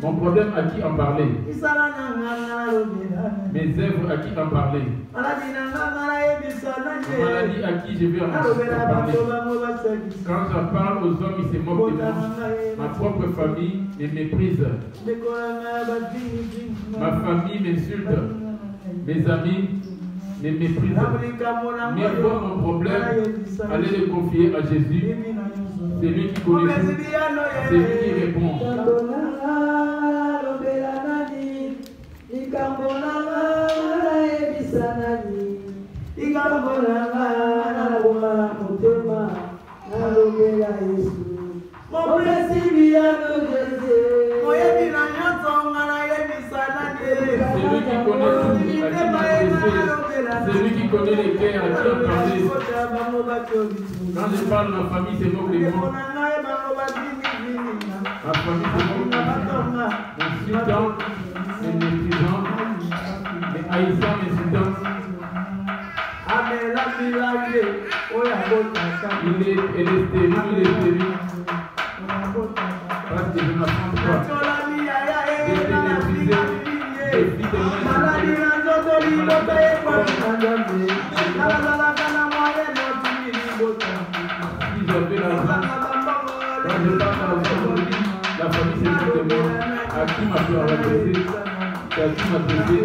Mon problème, à qui en parler? Mes œuvres, à qui en parler? Ma maladie, à qui je vais en parler? Quand j'en parle aux hommes, ils se moquent de moi. Ma propre famille me méprise. Ma famille m'insulte. Mes amis me méprisent. Mais voir mon problème, allez le confier à Jésus. C'est lui qui connaît tout. C'est lui qui répond. C'est lui qui connaît les cœurs, à qui en parler. Quand je parle de ma famille, c'est moque de moi. Ma famille, c'est moque de moi. M'insultant, mes méprisants, mes haïssants, mes insultants. Il est stérile. Parce que je n'apprends pas. J'étais méprisé. Si j'avais l'argent, quand je parle à la famille, c'est de moi. À qui m'a pu adresser? C'est à qui m'a adressé?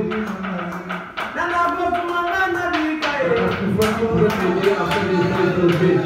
Pourquoi tu pourrais m'aider à faire des choses élevées?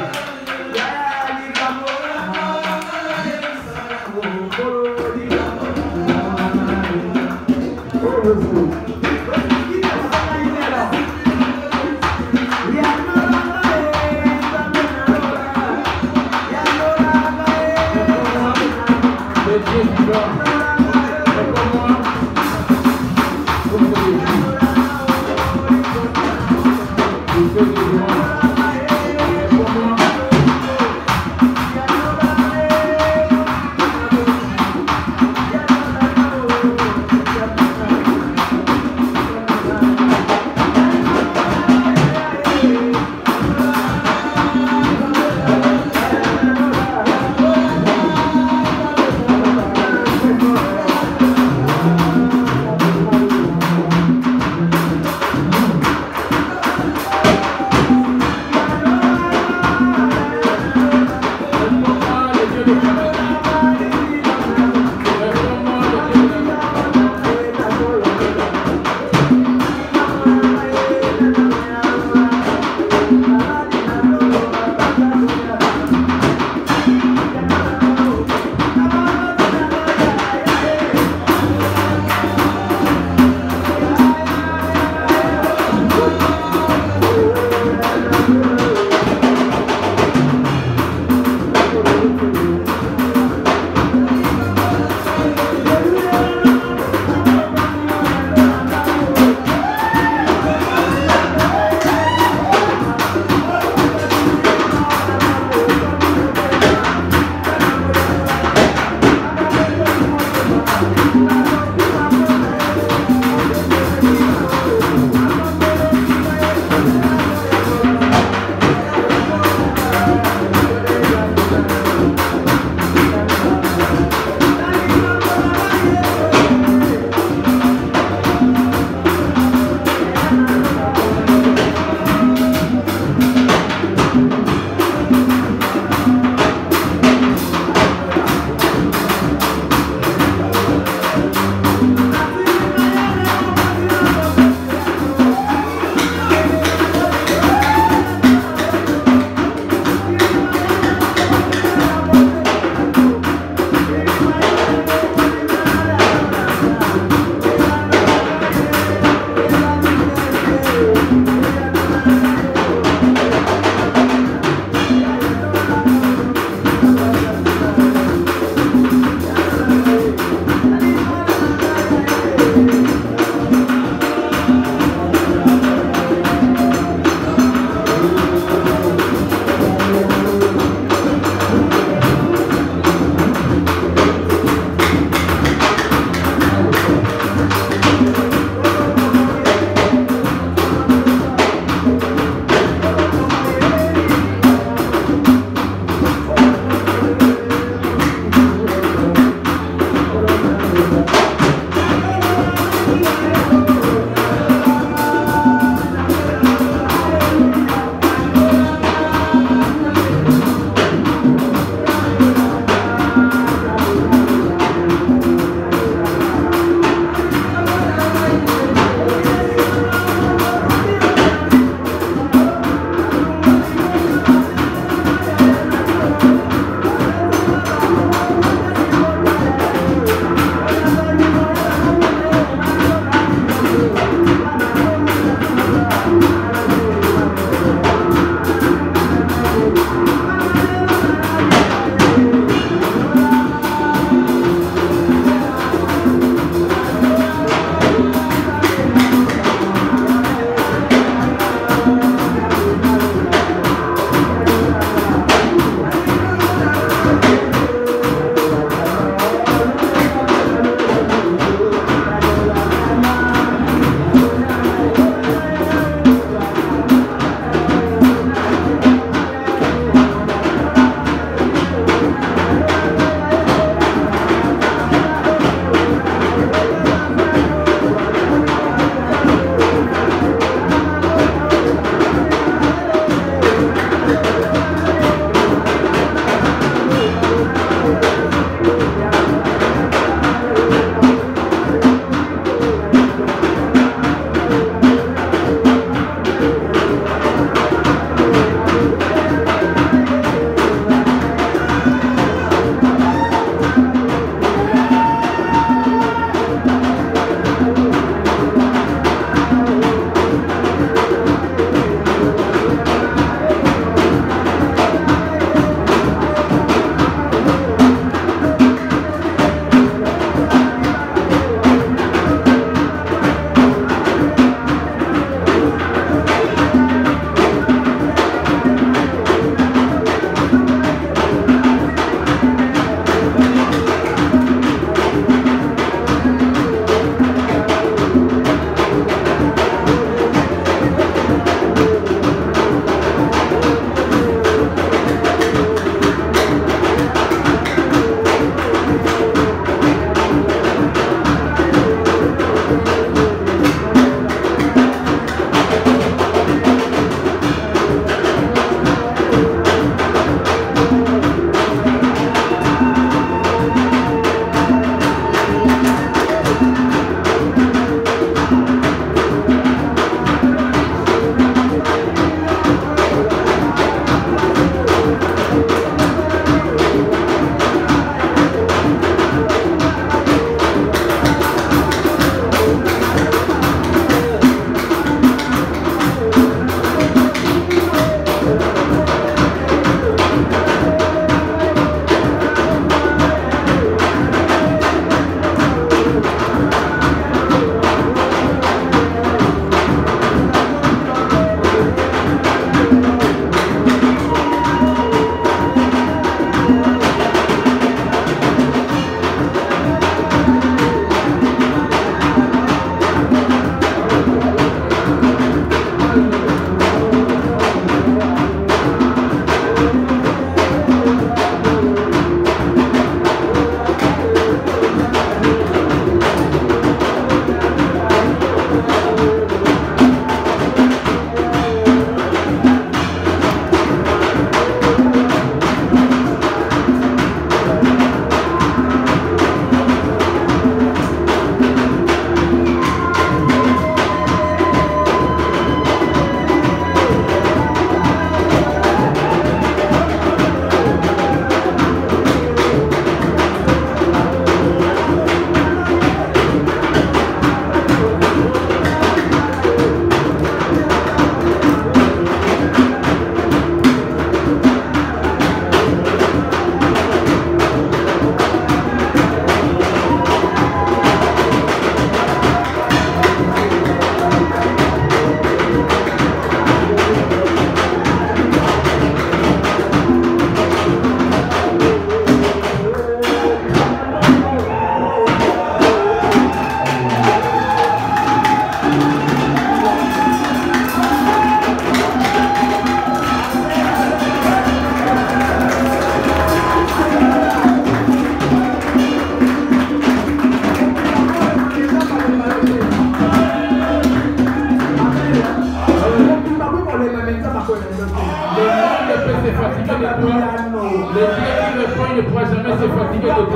fatigués de tout,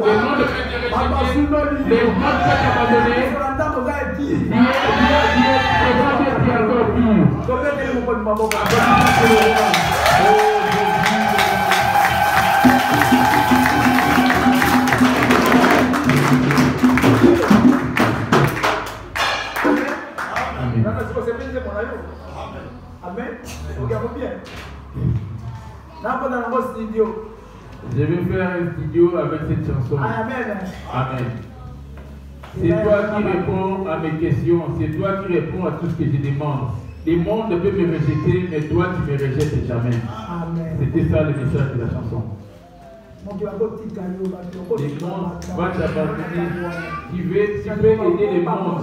les mondes prêts de rejeter, les mondes prêts d'abandonner, Dieu est encore pire. Amen. Regarde bien. Je vais faire un studio avec cette chanson. Amen. Amen. C'est toi qui réponds à mes questions, c'est toi qui réponds à tout ce que je demande. Les mondes peuvent me rejeter, mais toi tu me rejettes jamais. Amen. C'était ça le message de la chanson. Les mondes vont t'abandonner. Tu veux aider les mondes.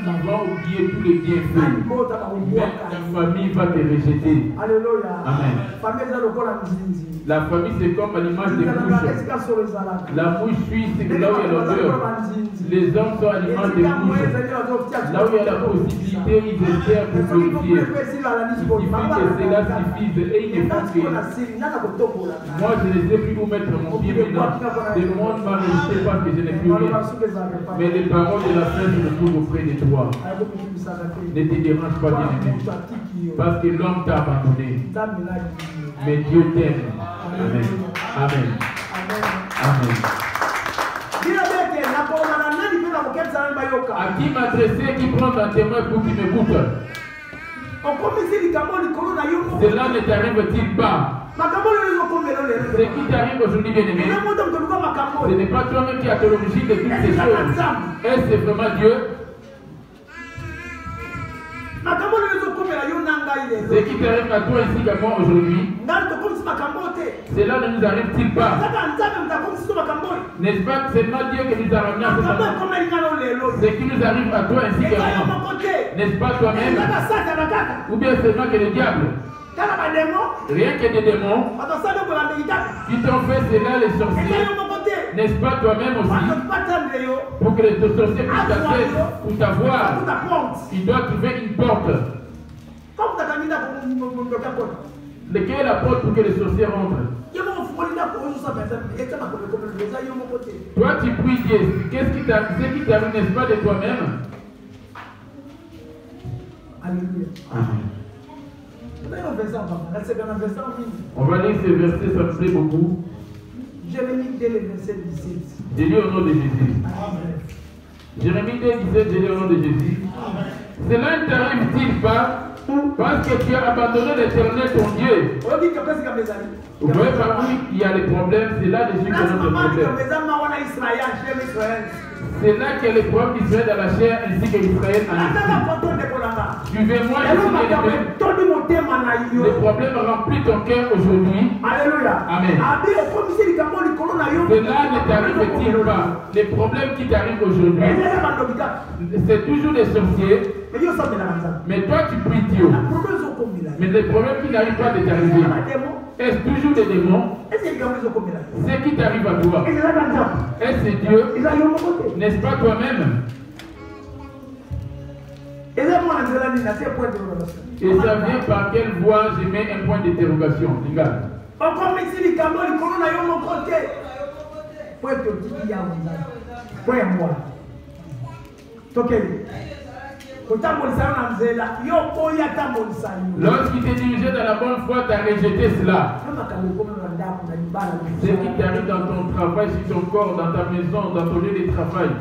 Ils vont oublier tous les bienfaits. Même ta famille va te rejeter. Alléluia. Amen. La famille c'est comme à l'image des mouches. La mouche suit c'est là où il y a l'odeur. Les hommes sont à l'image des mouches. Là où il y a la possibilité, ils espèrent pour glorifier. Il suffit que cela suffise et ils ne font que. Moi je ne sais plus où mettre mon pied maintenant. Le monde m'a rejeté parce que je n'ai plus rien. Mais les paroles de la Sainte se trouvent auprès de toi. Ne te dérange pas, bien-aimé. Parce que l'homme t'a abandonné. Mais Dieu t'aime. Amen. Amen. Amen. À qui m'adresser, qui prend un témoin pour qu'il m'écoute? Cela ne t'arrive-t-il pas? Ce qui t'arrive aujourd'hui, bien-aimé, ce n'est pas toi-même qui as l'origine de toutes ces choses. Est-ce vraiment Dieu? Ce qui t'arrive à toi ici qu'à moi aujourd'hui, cela ne nous arrive-t-il pas? N'est-ce pas que c'est seulement Dieu qui nous a ramenés à ce moment? Ce qui nous arrive à toi ainsi qu'à moi, n'est-ce pas toi-même? Ou bien seulement que le diable? Rien que des démons qui t'ont fait cela, les sorciers, n'est-ce pas toi-même aussi? Pour que les sorciers puissent t'atteindre ou t'avoir, il doit trouver une porte. Lequel est la porte pour que les sorciers rentrent? Toi tu pries Dieu, qu'est-ce qui t'arrive, n'est-ce pas, de toi-même? Alléluia. Amen. On va lire ce verset, ça me plaît beaucoup. Jérémie 2, le verset 17. Je lis au nom de Jésus. Jérémie 2, 17, je lis au nom de Jésus. Cela ne t'arrive-t-il pas parce que tu as abandonné l'Éternel ton Dieu? Vous voyez par où il y a les problèmes, c'est là dessus que notre problème. C'est là qu'il y a les problèmes d'Israël dans la chair ainsi que l'Israël en esprit. Suivez-moi ici, les problèmes remplissent ton cœur aujourd'hui. Alléluia. Amen. Cela ne t'arrive-t-il pas? Les problèmes qui t'arrivent aujourd'hui, c'est toujours des sorciers. Mais toi tu pries Dieu. Mais les problèmes qui n'arrivent pas de t'arriver, est-ce toujours des démons? Ce qui t'arrive à toi, est-ce c'est Dieu? N'est-ce pas toi-même? Et ça vient par quelle voie? Je mets un point d'interrogation. Regarde. Lorsqu'il t'est dirigé dans la bonne foi, tu as rejeté cela. Ce qui t'arrive dans ton travail, sur ton corps, dans ta maison, dans ton lieu de travail,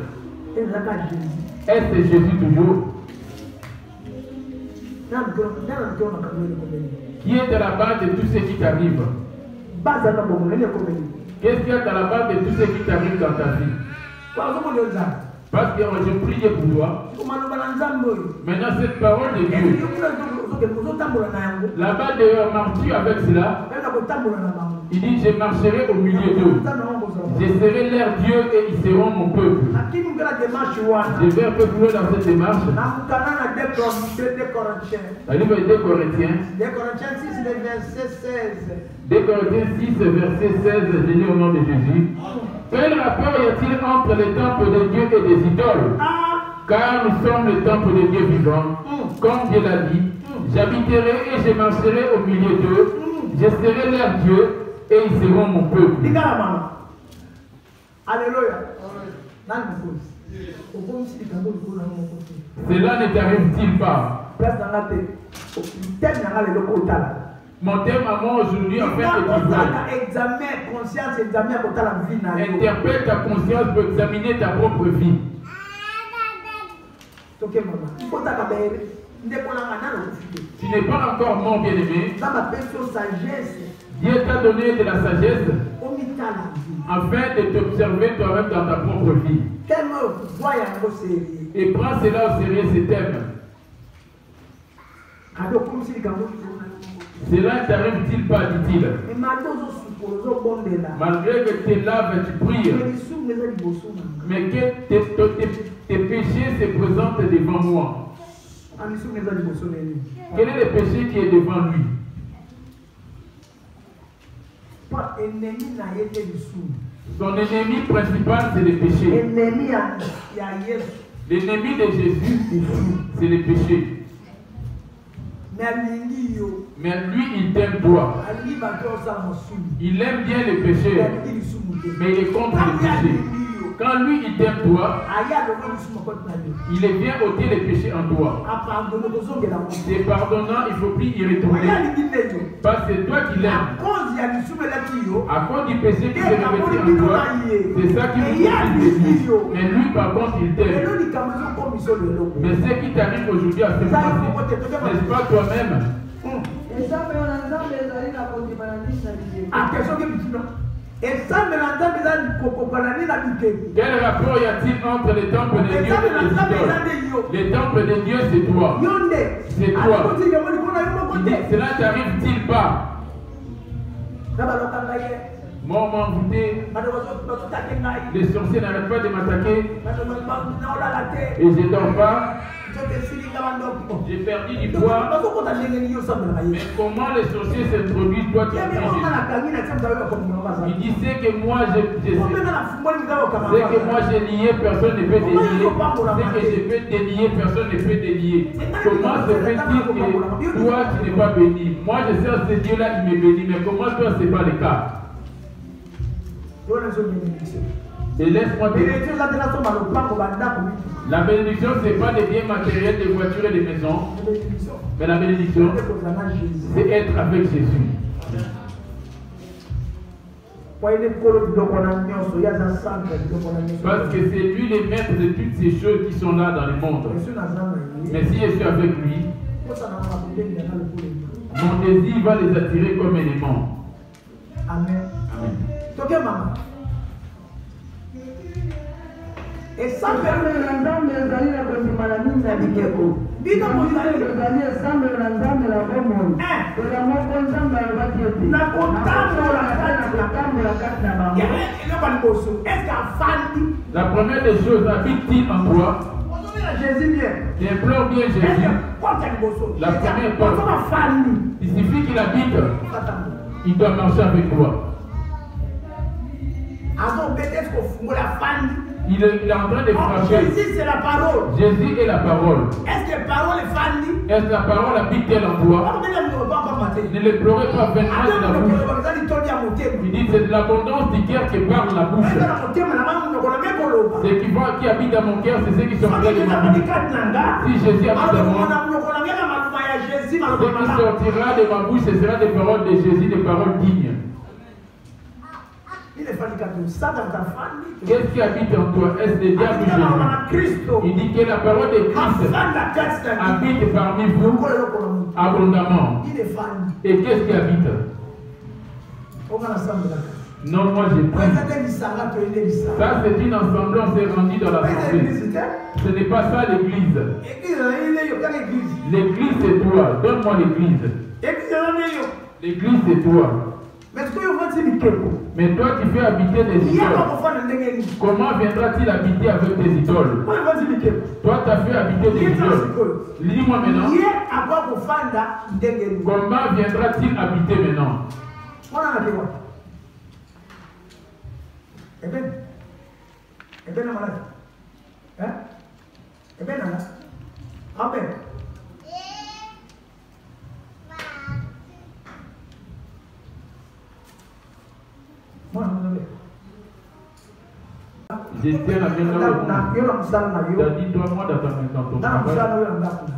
est-ce que Jésus toujours? Qui est à la base de tout ce qui t'arrive? Qu'est-ce qu'il y a à la base de tout ce qui t'arrive dans ta vie? Parce que je prie pour toi. Maintenant, cette parole de Dieu, là-bas, marches-tu avec cela? Il dit, je marcherai au milieu d'eux. Je serai leur Dieu et ils seront mon peuple. Je vais un peu plus loin dans cette démarche. La livre de 2 Corinthiens. 2 Corinthiens 6, verset 16, je lis au nom de Jésus. Quel rapport y a-t-il entre le temple de Dieu et des idoles? Car nous sommes le temple de Dieu vivant. Comme Dieu l'a dit, j'habiterai et je marcherai au milieu d'eux. Je serai leur Dieu et ils seront mon peuple. Alléluia. Cela ne t'arrive-t-il pas? Mon thème à moi aujourd'hui, en fait, interpelle ta conscience pour examiner ta propre vie. Tu n'es pas encore mort, bien-aimé. Dieu t'a donné de la sagesse afin de t'observer toi-même dans ta propre vie. Et prends cela au sérieux, ce thème. Cela ne t'arrive-t-il pas, dit-il? Malgré que tes laves, tu pries, mais que tes péchés se présentent devant moi. Quel est le péché qui est devant lui? Son ennemi principal, c'est le péché. L'ennemi de Jésus, c'est le péché. Mais lui, il t'aime toi. Il aime bien le péché, mais il est contre le péché. Quand lui, il t'aime toi, il vient ôter les péchés en toi. Et pardonnant, il ne faut plus y retourner. Parce que c'est toi qui l'aimes. À cause du péché qui s'est revêtu en toi, c'est ça qui vous fait. Mais lui, par contre, il t'aime. Mais ce qui t'arrive aujourd'hui à ce moment-ci, n'est-ce pas toi-même? Quel rapport y a-t-il entre les temples de Dieu et les idoles? Les temples de Dieu, c'est toi. C'est toi. Il dit, cela t'arrive-t-il pas? Moi, on m'a envoûté. Les sorciers n'arrêtent pas de m'attaquer. Et je ne dors pas. J'ai perdu du poids. Mais comment les sorciers s'introduisent, toi tu il dit c'est que moi j'ai lié, personne ne peut délier. C'est que je peux délier, personne ne peut délier. Comment se fait-il que toi tu n'es pas béni? Moi je sais que ce Dieu-là il me bénit, mais comment toi ce n'est pas le cas? Et laisse-moi te dire. La bénédiction, ce n'est pas des biens matériels, des voitures et des maisons. Mais la bénédiction, c'est être avec Jésus. Parce que c'est lui le maître de toutes ces choses qui sont là dans le monde. Mais si je suis avec lui, mon désir va les attirer comme élément. Amen. Amen. Et ça fait la première des choses, habite-t-il en toi? Il implore bien Jésus. La première porte, il suffit qu'il habite, il doit marcher avec toi. Il est en train de frapper. Jésus, c'est la parole. Jésus est la parole. Est-ce que la parole est fandie? Est-ce que la parole habite-t-elle en toi? Ne le pleurez pas vainement de la bouche. Il dit c'est de l'abondance du cœur qui parle la bouche. Ce qui habite dans mon cœur, c'est ceux qui sont près de ma bouche. Si Jésus habite dans moi, ce qui sortira de ma bouche, ce sera des paroles de Jésus, des paroles dignes. Qu'est-ce qui habite en toi? Est-ce le diable ou Jésus? Il dit que la parole de Christ habite parmi vous abondamment. Et qu'est-ce qui habite? Non, moi j'ai pris. Ça c'est une assemblée, on s'est rendu dans l'assemblée. Ce n'est pas ça l'église. L'église c'est toi. Donne-moi l'église. L'église c'est toi. Mais toi qui fais habiter des idoles, comment viendra-t-il habiter avec tes idoles? Toi tu as fait habiter des idoles. Dis-moi maintenant. Comment viendra-t-il habiter maintenant? Amen. Je tiens la main là où tu as dit, toi, moi, dans ton travail,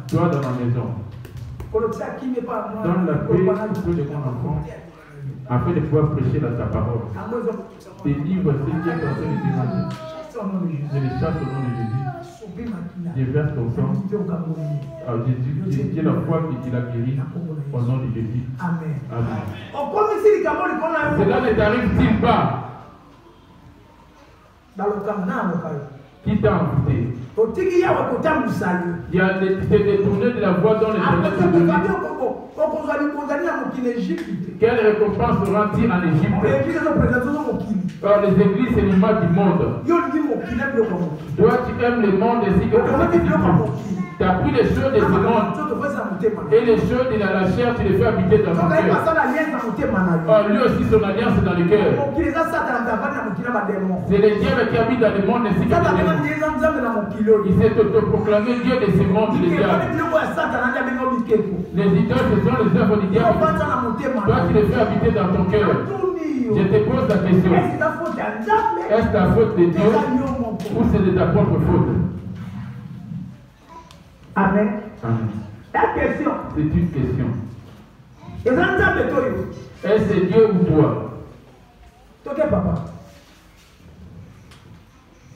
toi, dans ma maison. Donne la paix pour de mon enfant, afin de pouvoir prêcher dans ta parole. Tes livres, c'est qui est en train de déranger. Je les chasse au nom de Jésus. Je verse ton sang. Jésus, qui est la foi qui l'a guéri au nom de Jésus. Amen. Cela ne t'arrive-t-il pas? Qui t'a envoûté? Il a été détourné de la voie dont l'Éternel te donne. Quelle récompense sera-t-il en Égypte? Or, les églises, c'est l'image du monde. Toi, tu aimes le monde ainsi que tu as pris les choses de ce monde et les choses de la chair, tu les fais habiter dans ton cœur. Or, lui aussi, son alliance est dans le cœur. C'est le diable qui habite dans le monde ainsi que les démons. Il s'est autoproclamé Dieu de ce monde, le diable. Les idoles, ce sont les œuvres du diable. Toi, tu les fais habiter dans ton cœur. Je te pose la question. Est-ce la faute de Dieu ou c'est de ta propre faute? Amen. La question. C'est une question. Est-ce que c'est Dieu ou toi? Toke papa.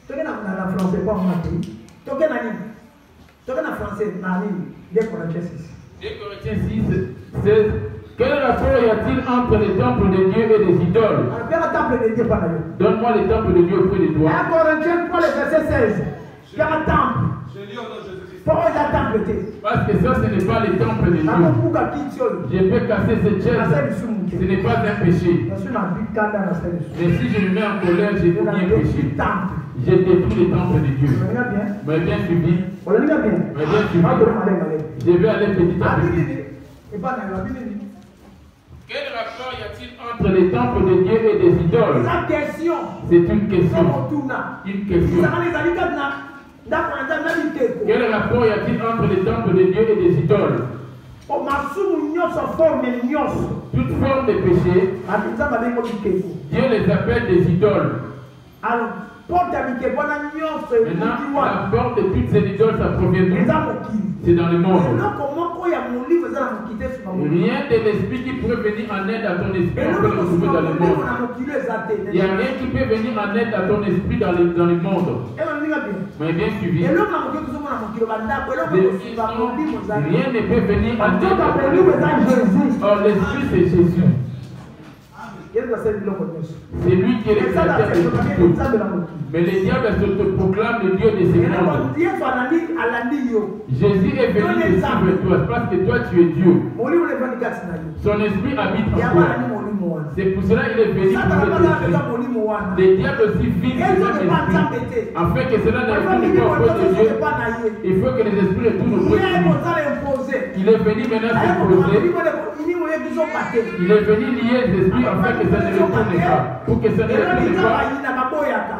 Toke na français pas en pays. Toke nani. Toke na français nani. 2 Corinthiens 6. 2 Corinthiens 6, 16. Quel rapport y a-t-il entre les temples de Dieu et les idoles? Donne-moi les temples de Dieu auprès de toi. 1 Corinthiens 3, le verset 16. Il y a un temple. Parce que ça, ce n'est pas les temples de Dieu. Je peux casser cette chaise. Ce n'est pas un péché. Mais si je me mets en colère, j'ai commis un péché. J'ai détruit les temples de Dieu. Mais bien suivi. Je vais aller petit à petit. Quel rapport y a-t-il entre les temples de Dieu et des idoles? C'est une question. Une question. Quel rapport y a-t-il entre les temples de Dieu et des idoles? Toute forme de péché, Dieu les appelle des idoles. Maintenant, la porte de toutes ces idoles, ça provient d'où? C'est dans le monde. Rien de l'esprit qui pourrait venir en aide à ton esprit, on peut le trouver dans le monde. Il n'y a rien qui peut venir en aide à ton esprit dans le monde. Mais bien suivi. Rien ne peut venir en aide à ton esprit. Or, l'esprit, c'est Jésus. C'est lui qui est le créateur de tout. Mais le diable se proclame le Dieu de ce monde. Jésus est venu te suivre toi parce que toi tu es Dieu. Son esprit habite en toi. C'est pour cela qu'il est venu pour te détruire. Le diable aussi vide de son esprit. Afin que cela ne retourne pas auprès de Dieu, il faut que les esprits retournent auprès de lui. Il est venu maintenant s'imposer. Il est venu lier les esprits afin que ça ne retourne pas. Pour que ça ne retourne pas.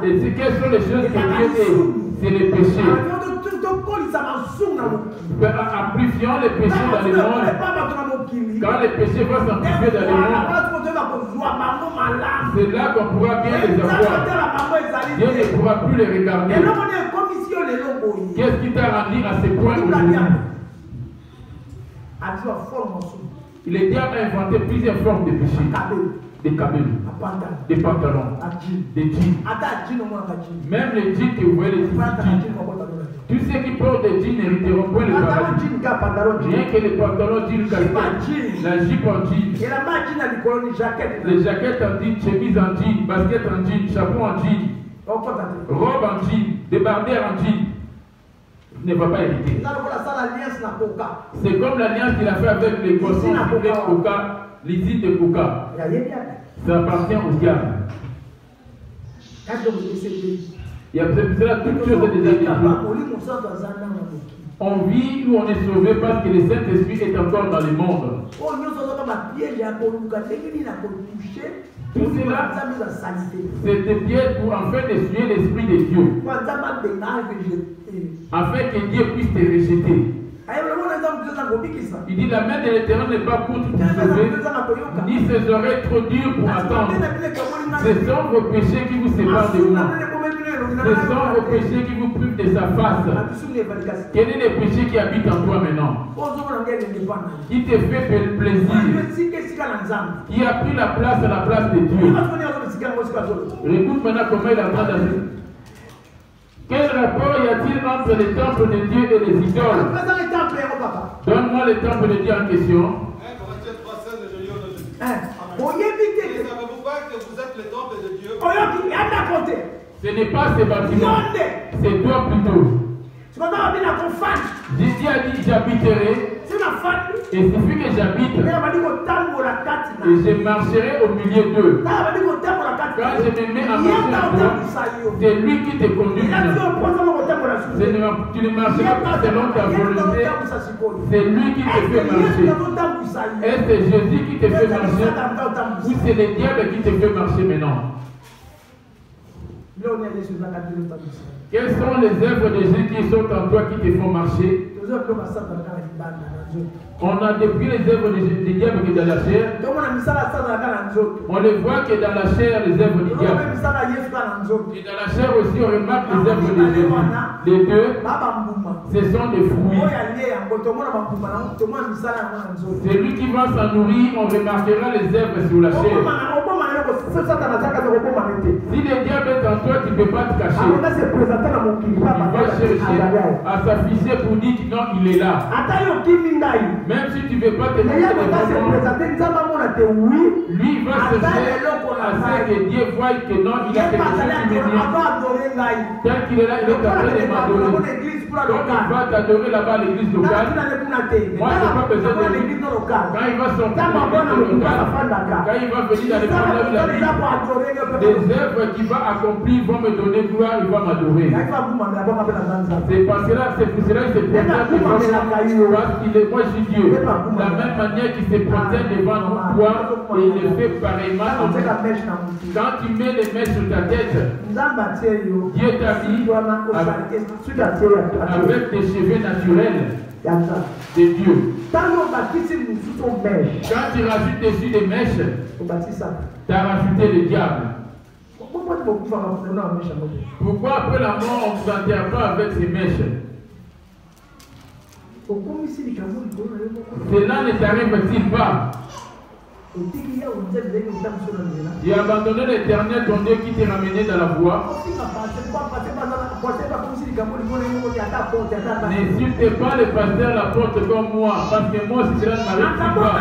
Et quelles sont les choses que Dieu est? C'est le péché. Amplifiant les péchés dans le monde. Quand les péchés vont s'amplifier dans le monde, c'est là qu'on pourra bien les avoir. Dieu ne pourra plus les regarder. Qu'est-ce qui t'a rendu à ce point aujourd'hui? Le diable a inventé plusieurs formes de péché. Des camélos, des pantalons, des jeans. Même les jeans que vous voyez, les jeans. Tous ceux qui portent des jeans n'hériteront point le paradis. Rien que les pantalons jeans casquettes, la jupe en jean, les jaquettes en jean, chemise en jean, basket en jean, chapeau en jean, robe en jean, débardeur en jean. Ne va pas hériter. C'est comme l'alliance qu'il a fait avec les boissons de Coca, l'usine de Coca. Ça appartient au diable. Il y a peut-être cela, toutes choses est déjà détruites. On vit où on est sauvé parce que le Saint-Esprit est encore dans le monde. Tout cela, c'est des pièges pour en fait essuyer l'Esprit de Dieu. Afin que Dieu puisse te rejeter. Il dit la main de l'Éternel n'est pas courte pour sauver, ni ses oreilles trop dures pour attendre. Ce sont vos péchés qui vous séparent de moi. Ce sont vos péchés qui vous privent de sa face. Quel est le péché qui habite en toi maintenant? Qui te fait plaisir? Qui a pris la place à la place de Dieu? Écoute maintenant comment il apprend d'agir. Quel rapport y a-t-il entre les temples de Dieu et les idoles? Donne-moi le temple de Dieu en question. Savez-vous pas que vous êtes le temple de Dieu? Ce n'est pas ces bâtiments, c'est toi plutôt. Jésus a dit j'habiterai, et il suffit que j'habite, et je marcherai au milieu d'eux. Quand je me mets à marcher à toi, c'est lui qui te conduit. Tu ne marcheras pas selon ta volonté, c'est lui qui te fait marcher. Est-ce que c'est Jésus qui te fait marcher ou c'est le diable qui te fait marcher maintenant? Quelles sont les œuvres de Jésus qui sont en toi qui te font marcher? On a depuis les œuvres du diable qui est dans la chair. On les voit que dans la chair, les œuvres du diable. Et dans la chair aussi, on remarque les œuvres de Jésus. Les deux, ce sont des fruits. C'est lui qui va s'en nourrir, on remarquera les œuvres sur la chair. Si le diable est en toi, tu ne peux pas te cacher. Il va chercher à s'afficher pour dire que non, il est là. Même si tu ne veux pas te montrer devant moi, lui il va chercher à ce que Dieu voie que non, il a quelque chose qui lui vient. Tel qu'il est là, il est en train de m'adorer. Quand il va t'adorer là-bas à l'église locale, moi je n'ai pas besoin de lui. Quand il va sortir de l'église locale, quand il va venir dans les problèmes de la vie, les œuvres qu'il va accomplir vont me donner gloire, il va m'adorer. C'est parce que là, c'est pour cela qu'il se protège devant moi, parce qu'il est, moi je suis Dieu. De la même manière qu'il se protège devant nous, toi, et il le fait pareillement en nous. Quand tu mets les mains sur ta tête, Dieu t'a mis avec des cheveux naturels de Dieu. Quand tu rajoutes dessus des mèches, tu as rajouté le diable. Pourquoi après la mort on ne s'enterre pas avec ces mèches? Cela ne t'arrive-t-il pas? Tu as abandonné l'Éternel, ton Dieu qui t'a ramené dans la voie. N'insulte pas le pasteur la porte comme moi, parce que moi aussi cela ne m'arrive pas.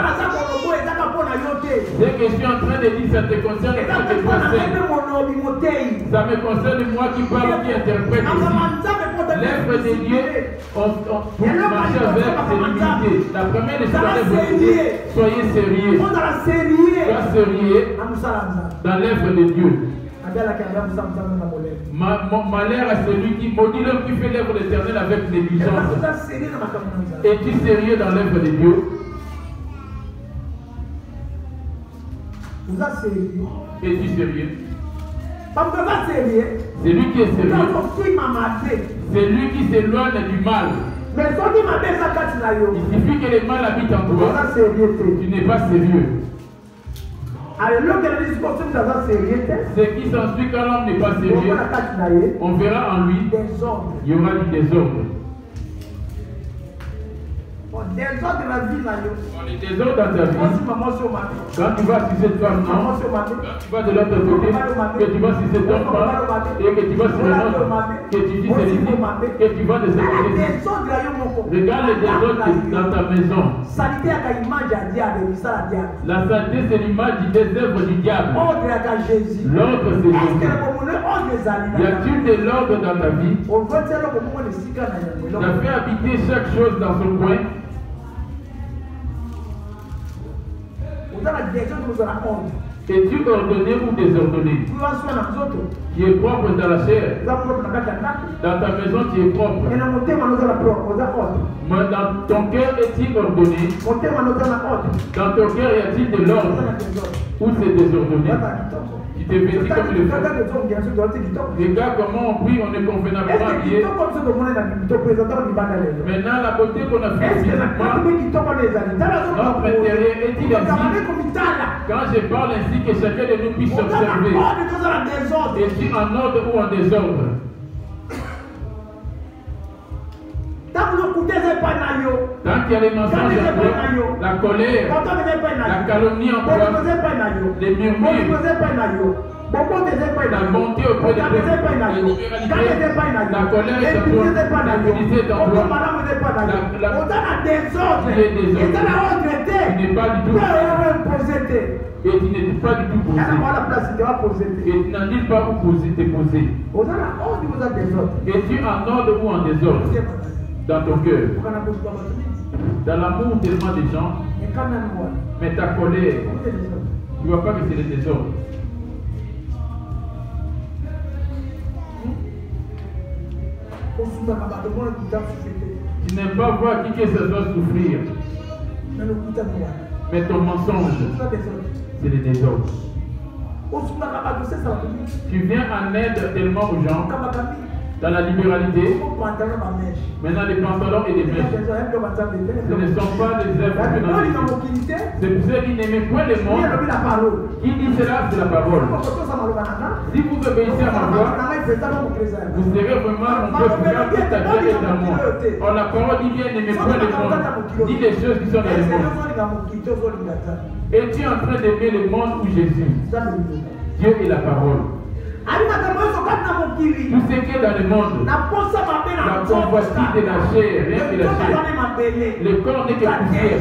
Ce que je suis en train de dire, ça te concerne et ça te concerne. Ça me concerne moi qui parle, qui interprète ici. L'œuvre de Dieu, pour marcher avec, c'est l'humilité. La première des choses, soyez sérieux. Sois sérieux dans l'œuvre de Dieu. Malheur à celui qui maudit l'homme qui fait l'œuvre de l'Éternel avec négligence. Es-tu sérieux dans l'œuvre de Dieu? Es-tu sérieux? C'est lui qui est sérieux. C'est lui qui s'éloigne du mal. Il suffit que le mal habite en toi. Tu n'es pas sérieux. Ce qui s'ensuit quand l'homme n'est pas sérieux, on verra en lui, il y aura du désordre. Les désordres dans ta vie, quand tu vas sur cette femme, non, quand tu vas de l'autre côté, que tu vas sur cet homme, et que tu vas sur un autre, que tu dis c'est ici, que tu vas de ce côté. Regarde les désordres dans ta maison. La saleté, c'est l'image des œuvres du diable. L'ordre, c'est Jésus. Y a-t-il de l'ordre dans ta vie? Tu as fait habiter chaque chose dans son coin. Es-tu ordonné ou désordonné? Tu es propre dans la chair. Dans ta maison, tu es propre. Mais dans ton cœur, est-il ordonné? Dans ton cœur, y a-t-il de l'ordre? Ou c'est désordonné? Tu t'es vêtu comme il faut. Regarde comment on prie, on est convenablement habillé. Maintenant, la beauté qu'on a fait physiquement, notre intérieur est-il ainsi? Quand je parle ainsi, que chacun de nous puisse observer. Es-tu en ordre ou en désordre? Tant qu'il y a les mensonges en toi, la colère, la calomnie en toi, les murmures, la bonté auprès des autres, la colère est en toi, la l'unité est en toi, tu n'es pas du tout et tu n'es pas du tout posé. Et tu n'en dis pas où t'es posé. Es-tu en ordre ou en désordre dans ton cœur? Dans l'amour tellement des gens, mais ta colère, tu ne vois pas que c'est le désordre. Tu n'aimes pas voir qui que ce soit souffrir. Mais ton mensonge, c'est le désordre. Tu viens en aide tellement aux gens. Dans la libéralité, maintenant les pantalons et les mèches, ce ne sont pas des œuvres financières. C'est pour ça qu'il n'aimait point le monde. Qui dit cela, c'est la parole. Si vous obéissez à ma voix, vous serez vraiment mon peuple, car toute ta terre est à moi. Or la parole dit bien, n'aimez point le monde, dit les choses qui sont dans le monde. Es-tu en train d'aimer le monde ou Jésus? Dieu est la parole. Tout ce qui est dans le monde, la convoitise de la chair, rien que la chair. Le corps n'est que poussière.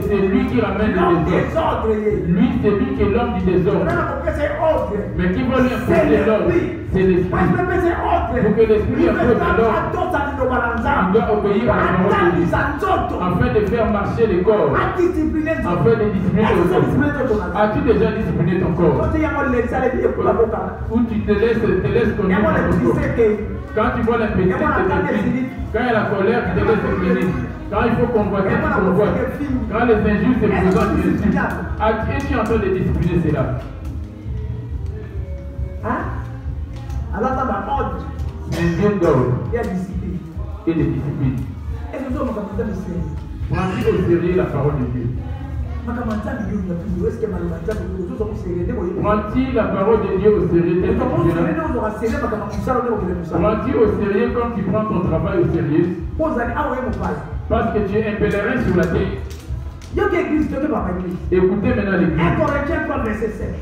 C'est lui qui ramène le désordre. Lui, c'est lui qui est l'homme du désordre. Mais qui va lui imposer l'ordre? C'est l'esprit. Pour que l'esprit impose l'ordre, il doit obéir à la parole de Dieu, afin de faire marcher le corps, afin de discipliner ton corps. As-tu déjà discipliné ton corps? Ou tu te laisses conduire par ton corps? Quand tu vois l'impétueux, tu t'impliques. Quand il y a la colère, tu te laisses incliner. Quand il faut convoiter, tu convoites. Quand les injustes se présentent, tu insultes. Es-tu en train de discipliner cela? C'est un Dieu d'ordre et de discipline. Prends-tu au sérieux la parole de Dieu? Prends-tu la parole de Dieu au sérieux? Prends-tu au sérieux comme tu prends ton travail au sérieux? Parce que tu es un pèlerin sur la terre. Écoutez maintenant l'église. 1 Corinthiens 3, verset 7.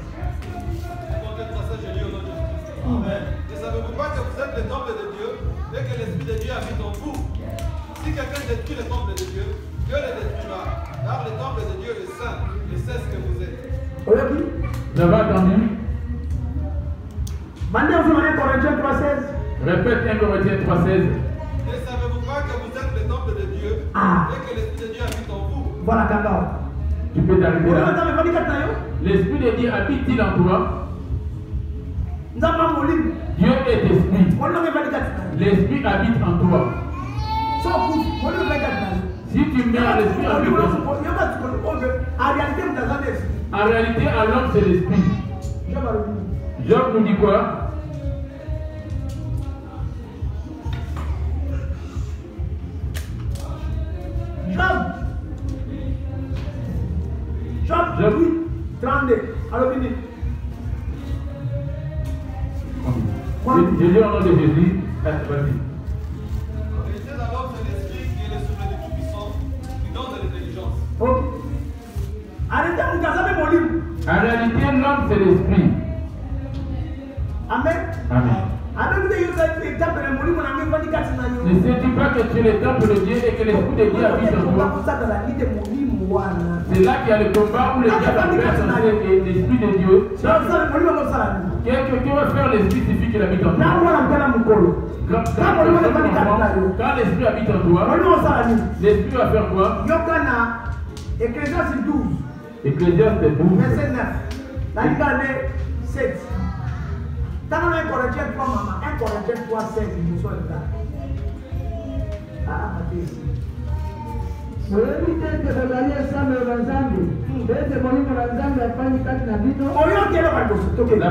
Ne savez-vous pas que vous êtes le temple de Dieu et que l'Esprit de Dieu habite en vous? Si quelqu'un détruit le temple de Dieu, Dieu le détruira. Car le temple de Dieu est saint et c'est ce que vous êtes. Vous avez entendu? Répète 1 Corinthiens 3,16. Ne savez-vous pas que vous êtes le temple de Dieu et que l'Esprit de Dieu habite en vous? Voilà, d'accord. Tu peux t'arrêter là. L'Esprit de Dieu habite-t-il en toi? Dieu est esprit. L'esprit habite en toi. Si tu mets l'esprit habite en toi. En réalité, à l'homme, c'est l'esprit. Job nous dit quoi? Job 8, 32. Alors, fini. Je lis au nom de Jésus. Vas-y. Dieu d'abord, c'est l'esprit qui est le souffle du Tout-Puissant, qui donne de l'intelligence. Ok. Arrêtez, vous casez mon livre. En réalité, l'homme, c'est l'esprit. Amen. Amen. Ne sais-tu pas que tu es le temple de Dieu et que l'esprit de Dieu habite en toi? C'est là qu'il y a le combat où le diable appelle l'esprit de Dieu. Que va faire l'esprit suffit qu'il habite en toi? Quand l'esprit habite en toi, l'esprit va faire quoi? Ecclésiaste 12. Ecclésiaste 12. Verset 9. La Bible 7. Dans 1 Corinthiens 3, maman, 1 Corinthiens 3, 16, il nous soit le cas. Ah, Matthieu. La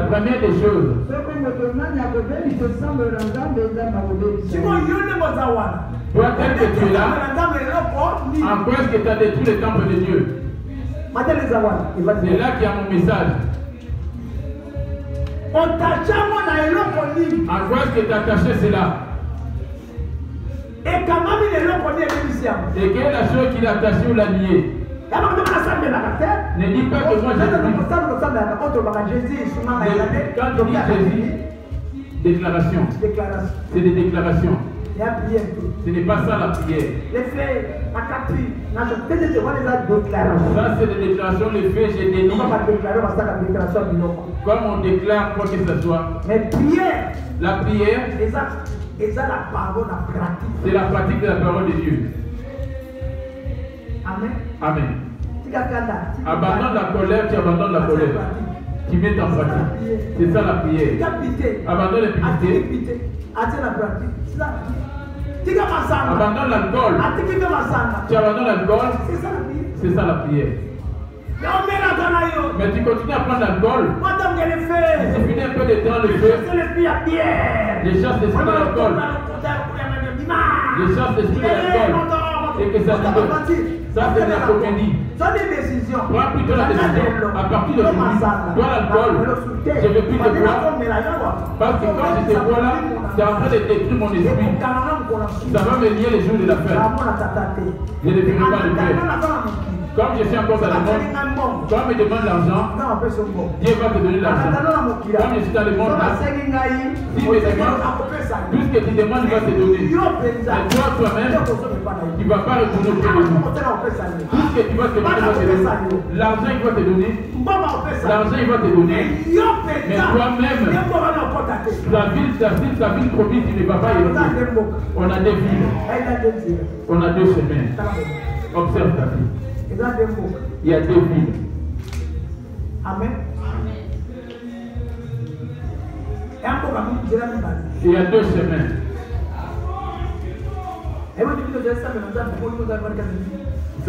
première des choses, toi tel que tu es là, en quoi est-ce que tu as détruit le temple de Dieu? C'est là qu'il y a mon message. En quoi est-ce que tu as caché cela? Et quelle est la chose qu'il a attachée ou l'a niée? Ne dis pas que moi j'ai pris. Quand tu dis Jésus, déclaration. C'est des déclarations. Ce n'est pas ça la prière. Ça c'est des déclarations, les faits, j'ai dénié. Comme on déclare quoi que ce soit. Mais prière, la prière, c'est la parole à pratique. C'est la pratique de la parole de Dieu. Amen. Amen. Abandonne la colère, tu abandonnes la colère. Tu mets en pratique. C'est ça la prière. Abandonne l'impunité. Abandonne l'alcool. Tu abandonnes l'alcool. C'est ça la prière. Mais tu continues à prendre l'alcool. Tu finis un peu de temps le feu. Les chasses l'esprit de l'alcool. Les chasses l'esprit de l'alcool. Et que ça libère. Ça c'est la comédie. Prends plutôt la décision. À partir de aujourd'hui, toi l'alcool, je ne veux plus te boire. Parce que quand je te bois là, tu es en train de détruire mon esprit. Ça va me lier les jours de la fête. Je ne ferai pas le faire. Comme je suis encore dans le monde, quand on me demande l'argent, Dieu va te donner l'argent. Comme je suis dans le monde, si me demande, tout ce que tu demandes, il va te donner. Mais toi-même, tu ne vas pas retourner auprès de nous. Tout ce que tu vas te demander, il va te donner. L'argent, il va te donner. L'argent, il va te donner. Mais toi-même, ta ville promise, tu ne vas pas y retourner. On a des villes. On a deux chemins. Observe ta vie. Il y a deux villes. Amen. Il y a deux chemins. Vous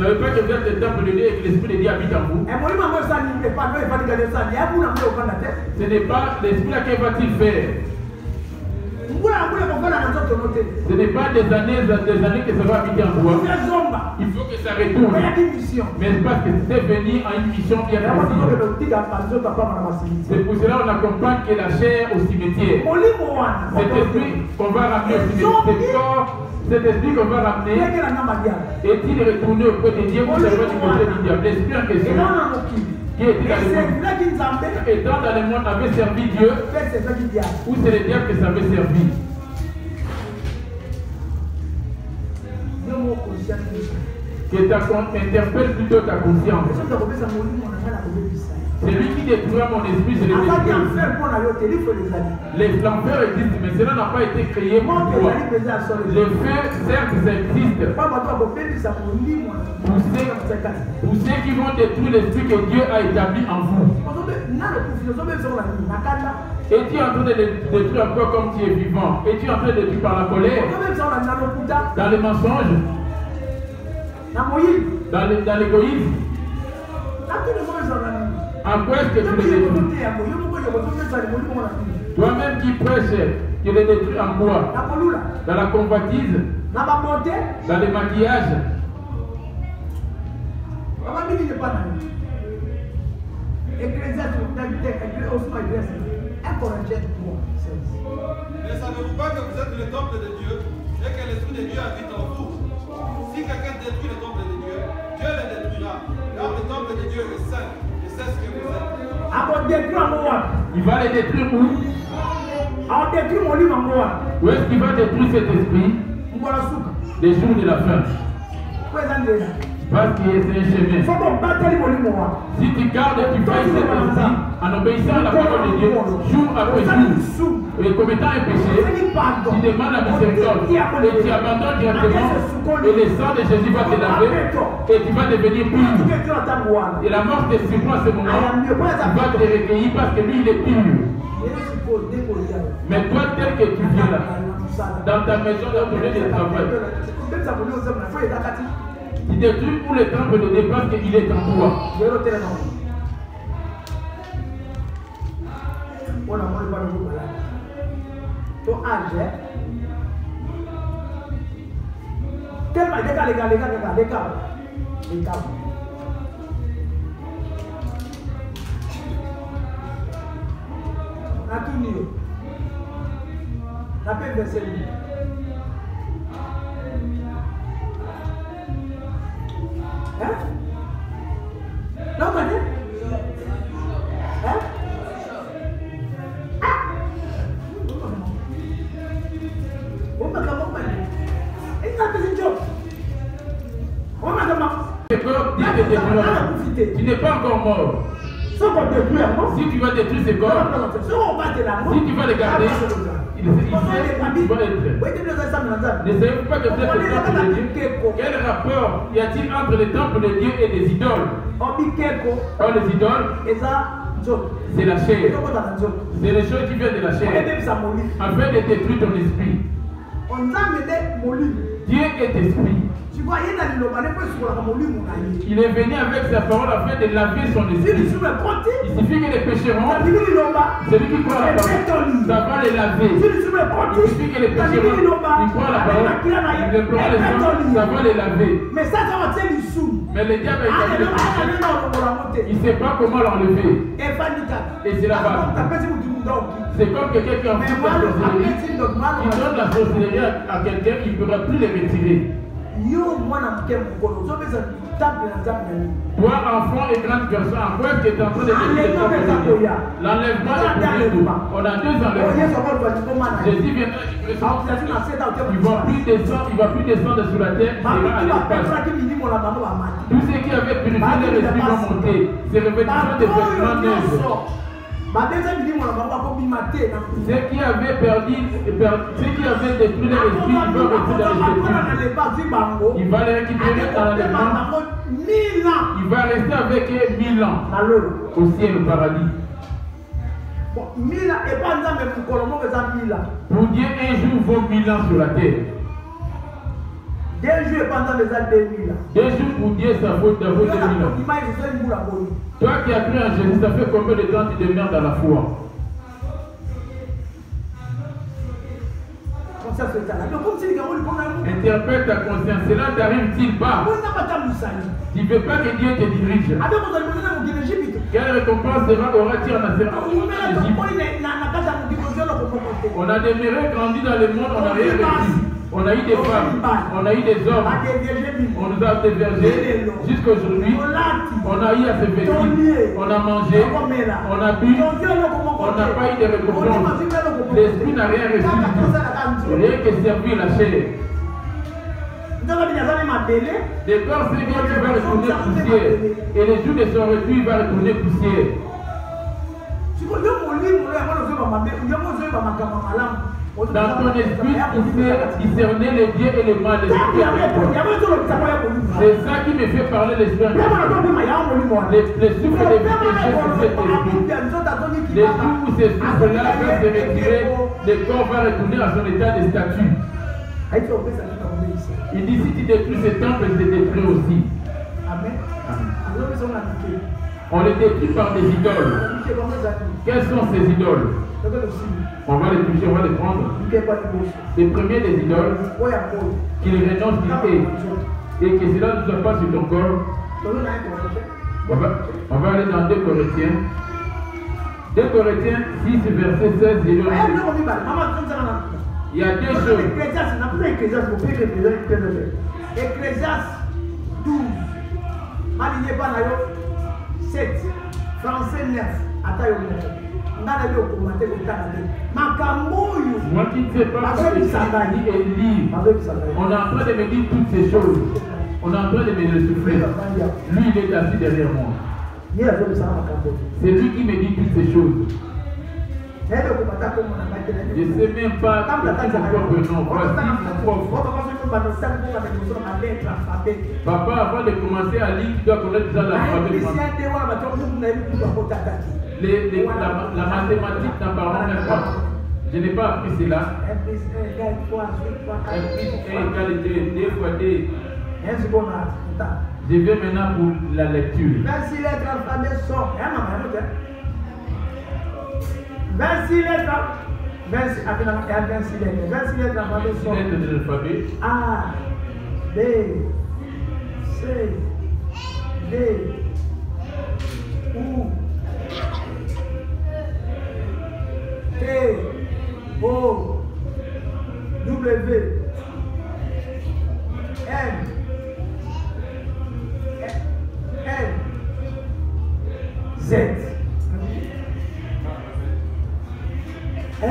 ne savez pas que vous êtes le temple de Dieu et que l'Esprit de Dieu habite en vous. Ce n'est pas l'Esprit là qu'il va-t-il faire. Ce n'est pas des années que ça va habiter en toi. Il faut que ça retourne. Mais parce que c'est venu en une mission bien précise. C'est pour cela qu'on accompagne que la chair au cimetière. Cet esprit qu'on va ramener au cimetière. Cet esprit qu'on va ramener, est-il retourné auprès de Dieu ou ça va du côté du diable? L'esprit en question, qui était dans le monde, étant dans le monde, avait servi Dieu, ou c'est le diable qui savait servir? Que interpelle plutôt ta conscience. C'est lui qui détruira mon esprit, c'est le détruire. Les flambeaux existent, mais cela n'a pas été créé pour toi. Le feu, certes, ça existe. Pour ceux qui vont détruire l'esprit que Dieu a établi en vous. Et tu es en train de détruire encore comme tu es vivant. Et tu es en train de détruire par la colère. Dans les mensonges. Dans l'égoïsme. En quoi est-ce que tu le détruis? Toi-même qui prêches, tu le détruis en quoi? Dans la convoitise, dans les maquillages. Ne savez-vous pas que vous êtes le temple de Dieu et que l'Esprit de Dieu habite en vous? Si quelqu'un détruit le temple de Dieu, Dieu le détruira. Car le temple de Dieu est saint. C'est ce que vous êtes. Il va les détruire où? Où est-ce qu'il va détruire cet esprit? Les jours de la fin. Parce que c'est un chemin. Si tu gardes et tu fais cet esprit en obéissant à la parole de Dieu, jour après jour, et commettant un péché, tu demandes la miséricorde et tu abandonnes directement, et le sang de Jésus va te laver et tu vas devenir pur. Et la mort te surprend à ce moment, tu vas te recueillir parce que lui il est pur. Mais toi tel que tu viens là, dans ta maison, dans ton lieu de travail, Tu détruis pour le temple de Dieu parce qu'il est en toi. On a moins de malade. Ton âge, tellement les gars. On a tout mis. On a fait verser lui. Hein? Non, on va dire? Hein? Tu n'es pas encore mort. Si tu vas détruire ce corps, si tu vas le garder, il va être. Ne savez-vous pas que vous êtes le temple de Dieu? Quel rapport y a-t-il entre le temple de Dieu et les idoles? Or, les idoles, c'est la chair. C'est les choses qui viennent de la chair. Afin de détruire ton esprit. Dieu est esprit. Il est venu avec sa parole afin de laver son esprit. Il suffit que les pécheront. Celui qui croit à la parole, ça va les laver. Il suffit que les pécheront, ils croient à la parole, ils implorent les gens, ça va les laver. Mais le diable est le péché. Il ne sait pas comment l'enlever. Et c'est la base. C'est comme quelqu'un qui a fait la sorcellerie. Il donne la sorcellerie à quelqu'un, il ne pourra plus les retirer. Toi, enfant et grande personne, en quoi est-ce que tu es en train de dire l'enlèvement est pour nous. On a deux enlèvements. Jésus viendra il ne va plus descendre sur la terre, il ira à l'espace. Tous ceux qui avaient purifié leur esprit vont monter. C'est revêtement des vêtements neufs. Ceux qui avaient perdu, ceux qui avaient détruit leur esprit, ils vont rester dans l'esprit. Il va les récupérer dans l'enlèvement. Il va rester avec eux 1000 ans au ciel, au paradis. Pour Dieu, un jour vaut 1000 ans sur la terre. 2 jours pendant les années 2000 ans. 2 jours pour Dieu, ça vaut 2000 ans. Toi qui as cru en Jésus, ça fait combien de temps tu demeures dans la foi? Interprète ta conscience. Cela t'arrive-t-il pas? Tu ne veux pas que Dieu te dirige. Quelle récompense aura-t-il en Égypte? On a demeuré, grandi dans le monde, on n'a rien reçu. On a eu des femmes, on a eu des hommes, on nous a hébergés jusqu'à aujourd'hui. On a eu à se vêtir, on a mangé, on a bu, on n'a pas eu de récompense. L'esprit n'a rien reçu du tout. Rien que servir la chair. Les corps, c'est bien qu'il va retourner poussière. Et les jours de son retour, il va retourner poussière. Dans ton esprit, il sait discerner les biens et les mal. C'est ça qui me fait parler l'esprit. Les souffles de vie que j'ai sur cet esprit. Les jours où ces souffles-là vont se retirer, le corps va retourner à son état de statut. Il dit si tu détruis ce temple, je te détruis aussi. Amen. On les détruit par des idoles. Quelles sont ces idoles? On va les toucher, on va les prendre. Les premiers des idoles, qu'ils renoncent et que cela ne soit pas sur ton corps. On va aller dans 2 Corinthiens. 2 Corinthiens 6, verset 16. Il y a 2 choses. Ecclésiaste 12, aligné par la 7, français 9, Atayo. Moi qui ne sais pas ce que ça dit et lire, on est en train de me dire toutes ces choses. On est en train de me le souffler. Lui, il est assis derrière moi. C'est lui qui me dit toutes ces choses. Je ne sais même pas mon propre nom. Voici mon propre. Papa, avant de commencer à lire, tu dois connaître déjà l'alphabet. La mathématique, n'en parlons même pas. Je n'ai pas appris cela. 1 plus 1 égale 2 fois 2. Je vais maintenant pour la lecture. 26 lettres alphabet sont. 26 lettres. 26 lettres. 26 lettres alphabet sont. Lettres de l'alphabet. A, B, C, D, U, T, O, W, N, Z. N,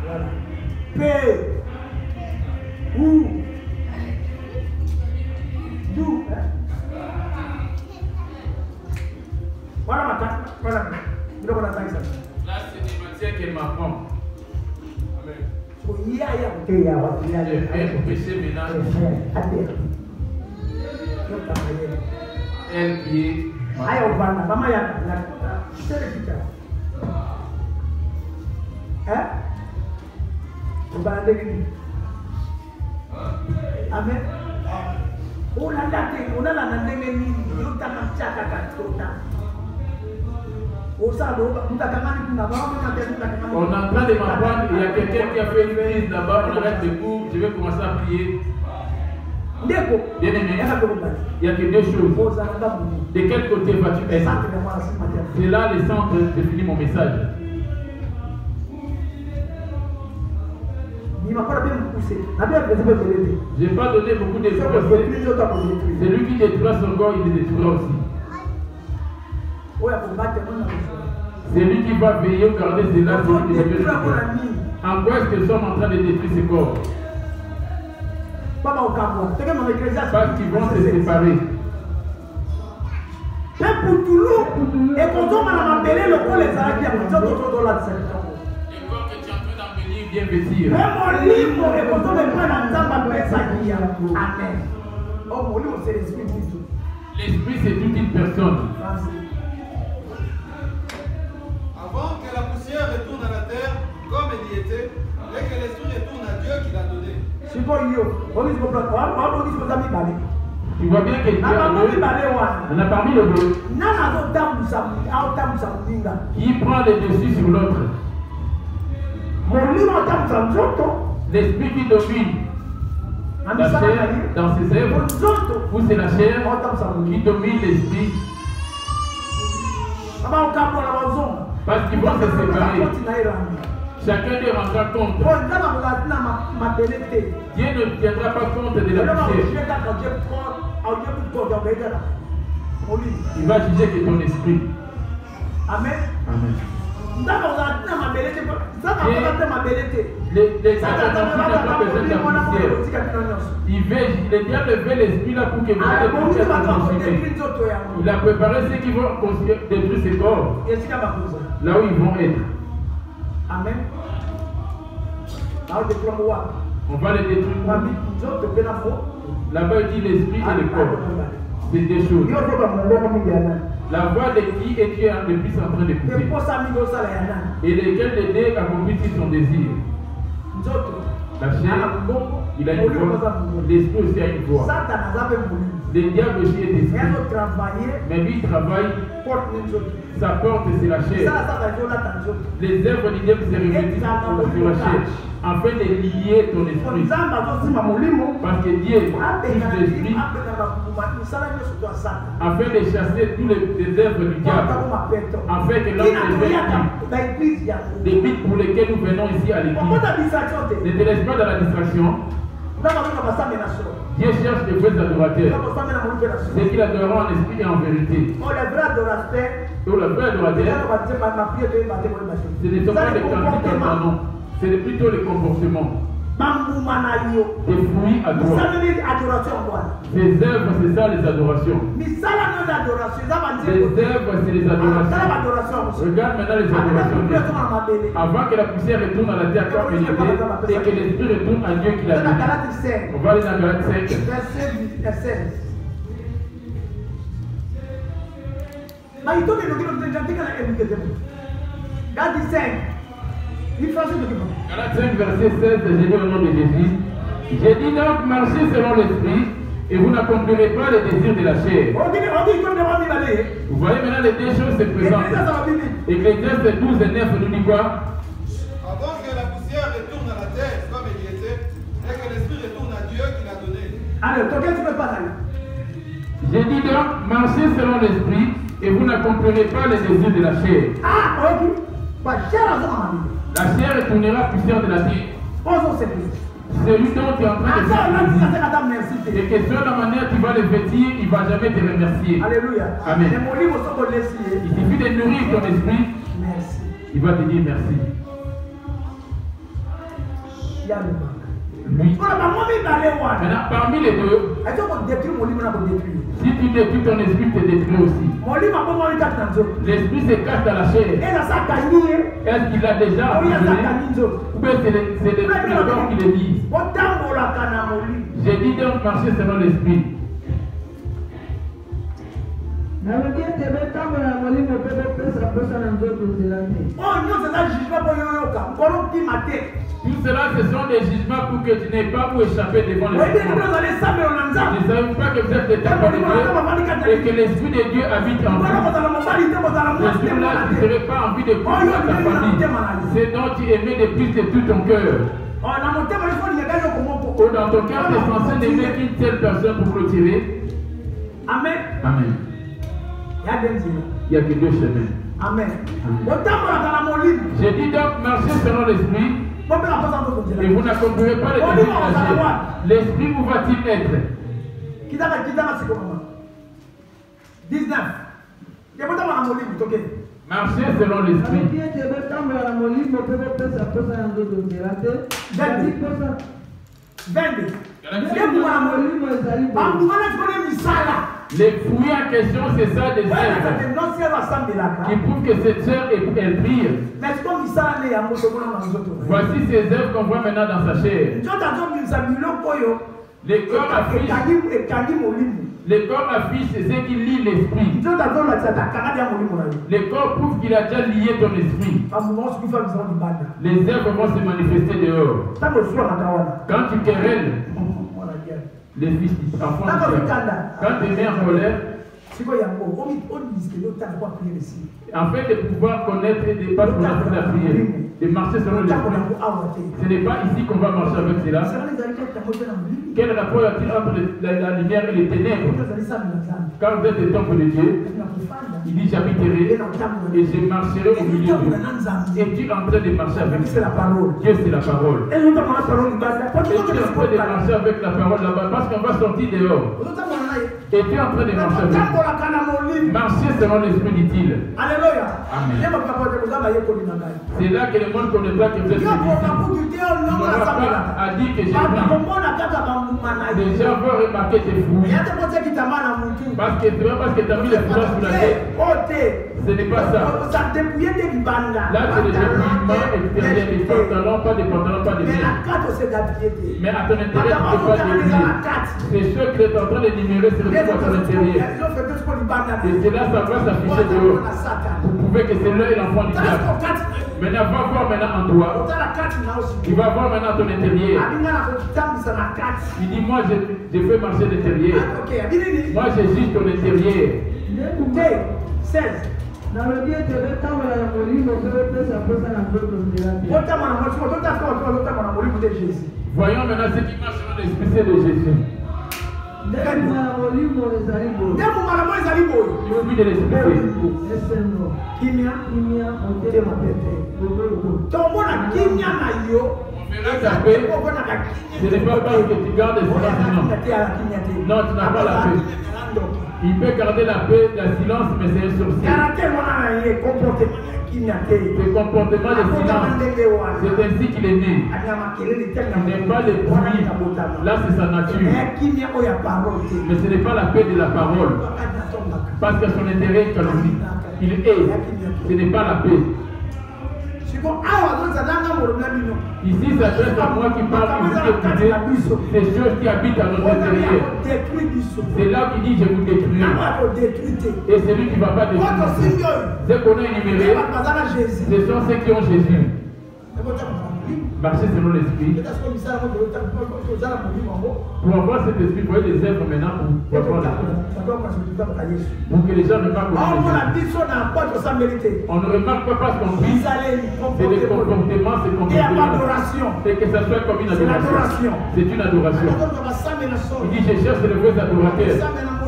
voilà. P, U, U. Voilà ma tante. Voilà. Là, c'est des matières qu'elle m'apprend. Amen. Je vais pécher maintenant. Elle qui est. Amen. On a en train de m'apprendre, il y a quelqu'un qui a fait une crise là-bas, on arrête le cours, je vais commencer à prier. Bien aimé, il n'y a que deux choses. De quel côté vas-tu être? C'est là le centre de finir mon message. Il m'a pas bien poussé. Je n'ai pas donné beaucoup d'expressions. C'est lui qui détruira son corps, il le détruira aussi. C'est lui qui va veiller, garder ses lames. En quoi est-ce que nous sommes en train de détruire ce corps? Parce qu'ils vont se séparer. Et quand on m'a appelé le corps, les arabes, Bien vêtir. Amen. Oh, mon livre, c'est l'esprit du tout. L'esprit, c'est toute une personne. Avant que la poussière retourne à la terre, comme elle y était, et que l'esprit retourne à Dieu qui l'a donné. Tu vois bien que Dieu on a parmi les deux. Qui prend le dessus sur l'autre? L'esprit qui domine dans ses œuvres, ou c'est la chair qui domine l'esprit. Parce qu'ils vont se séparer. Chacun ne rendra compte. Dieu ne tiendra pas compte de la poussière. Il va juger que ton esprit. Amen. Amen. Les n'a pas besoin de la poussière. Le diable veut l'esprit là pour que vous ayez consumé. Il a préparé ceux qui vont détruire ses corps. Là où ils vont être. Amen. On va les détruire. Là-bas il dit l'esprit et le corps. C'est des choses. La voix de qui est Dieu le plus en train d'écouter. Et lequel des deux accomplit son désir. La chair, il a une voix. L'esprit aussi a une voix. Le diable aussi est esprit. Mais lui il travaille. Sa porte c'est la chair. Les œuvres du diable se revêtissent sur la chair. Afin de lier ton esprit. Parce que Dieu touche l'esprit. Afin de chasser tous les œuvres du diable. Afin que l'homme devienne des buts pour lesquels nous venons ici à l'église. Ne te laisse pas dans la distraction. Dieu cherche les vrais adorateurs. Ceux qui l'adoreront en esprit et en vérité. Oh, les vrais adorateurs. Oh, le vrai adorateur. Ce ne sont pas les cantiques en ton nom. C'est plutôt les comportements. Des fruits à toi. Ces œuvres, c'est ça les adorations. Les œuvres, c'est les adorations. Regarde maintenant les adorations. Avant que la poussière retourne à la terre comme elle était et que l'esprit retourne à Dieu qui l'a donné. On va aller dans Galates 5. Verset 16. Galates 5, verset 16, j'ai dit au nom de Jésus. J'ai dit donc, marchez selon l'esprit Et vous n'accomplirez pas les désirs de la chair. Vous voyez maintenant les deux choses se présentent. Ecclésiaste 12 et 9 nous dit quoi? Avant que la poussière retourne à la terre comme il y était, et que l'esprit retourne à Dieu qui l'a donné. Alors, toi, tu ne peux pas aller. J'ai dit donc, marchez selon l'esprit et vous n'accomplirez pas les désirs de la chair. Ah, ok. La chair retournera poussière de la terre. Celui dont tu es en train de faire et que sur la manière tu vas le vêtir, il ne va jamais te remercier. Alléluia. Amen. Il suffit de nourrir ton esprit. Merci. Il va te dire merci. Lui. Maintenant, parmi les deux, si tu détruis ton esprit, tu te détruis aussi. L'esprit se cache dans la chair. Est-ce qu'il a déjà abandonné? Ou bien c'est le corps qui le dit? J'ai dit donc marcher selon l'esprit. Tout cela, ce sont des jugements pour que tu n'aies pas où échapper devant les jugements. Ne savez pas que vous êtes des temples de Dieu et que l'Esprit de Dieu habite en vous. L'Esprit-là, tu ne serais pas envie de couper à ta famille. C'est dont tu aimais de plus de tout ton cœur. Ou dans ton cœur, tu es censé n'aimer qu'une telle personne pour clôturer. Amen. Amen. Il n'y a que deux chemins. Amen. J'ai dit donc, marchez selon l'Esprit. Et vous n'accomplirez pas les désirs de la chair. L'esprit, où va-t-il être? 19. Marchez selon l'esprit. 22. Les fruits en question, c'est ça des œuvres qui prouvent que cette œuvre elle brille. Voici ces œuvres qu'on voit maintenant dans sa chair. Les corps affichent ce qui lie l'esprit. Les corps prouvent qu'il a déjà lié ton esprit. Les œuvres vont se manifester dehors. Quand tu querelles, les fils enfants, quand tu es mis en colère, afin de pouvoir connaître et de passer la prière, de marcher selon l'esprit. Ce n'est pas ici qu'on va marcher avec cela. Quel rapport y a-t-il entre la lumière et les ténèbres? Quand vous êtes le temple de Dieu, il dit j'habiterai et je marcherai au milieu de vous. Et tu es en train de marcher avec Dieu. Dieu, c'est la parole. Et tu es en train de marcher avec la parole là-bas parce qu'on va sortir dehors. Et tu es en train de marcher avec Dieu. Marcher selon l'esprit, dit-il. Alléluia. Amen. C'est là que le monde connaîtra que vous êtes chrétien. On n'aura pas à dire que j'ai pris. Les gens vont remarquer tes fruits. Parce que tu as mis les fruits sous la tête. Ce n'est pas ça. Là, c'est le dépouillement extérieur des pantalons, pas des pantalons, pas des biens. Mais à ton intérieur, tu ne peux pas détruire. C'est ceux qui sont en train de numérer sur le à ton intérieur. Et c'est là, ça va s'afficher dehors. Vous pouvez que c'est l'œil l'enfant du diable. Maintenant, va voir maintenant en toi. Tu vas voir maintenant ton intérieur. Il dit, moi, je fais marcher l'intérieur. Moi, j'ai juste ton intérieur. 16. Voyons maintenant ce qui marche dans l'esprit de Jésus. L'oubli de l'esprit. Ce n'est pas parce que tu gardes le silence. Non, tu n'as pas la paix. Il peut garder la paix, le silence, mais c'est un sorcier. Le comportement de silence, c'est ainsi qu'il est né. Il n'est pas le bruit. Là, c'est sa nature. Mais ce n'est pas la paix de la parole. Parce que son intérêt est calomnie. Il est. Ce n'est pas la paix. Ici, ça doit être à moi qui parle, qui vous écoutez, ces choses qui habitent à notre intérieur. C'est là qu'il dit je vous détruirai. Et c'est lui qui ne va pas détruire. Ceux qu'on a énumérés, ce sont ceux qui ont Jésus. marcher selon l'esprit. Pour avoir cet esprit, il faut des œuvres maintenant pour avoir pour que les gens ne remarquent pas. On ne remarque pas parce qu'on vit. C'est des comportements, c'est et que ça soit comme une adoration. C'est une adoration. Il dit, je cherche les vrais adorateurs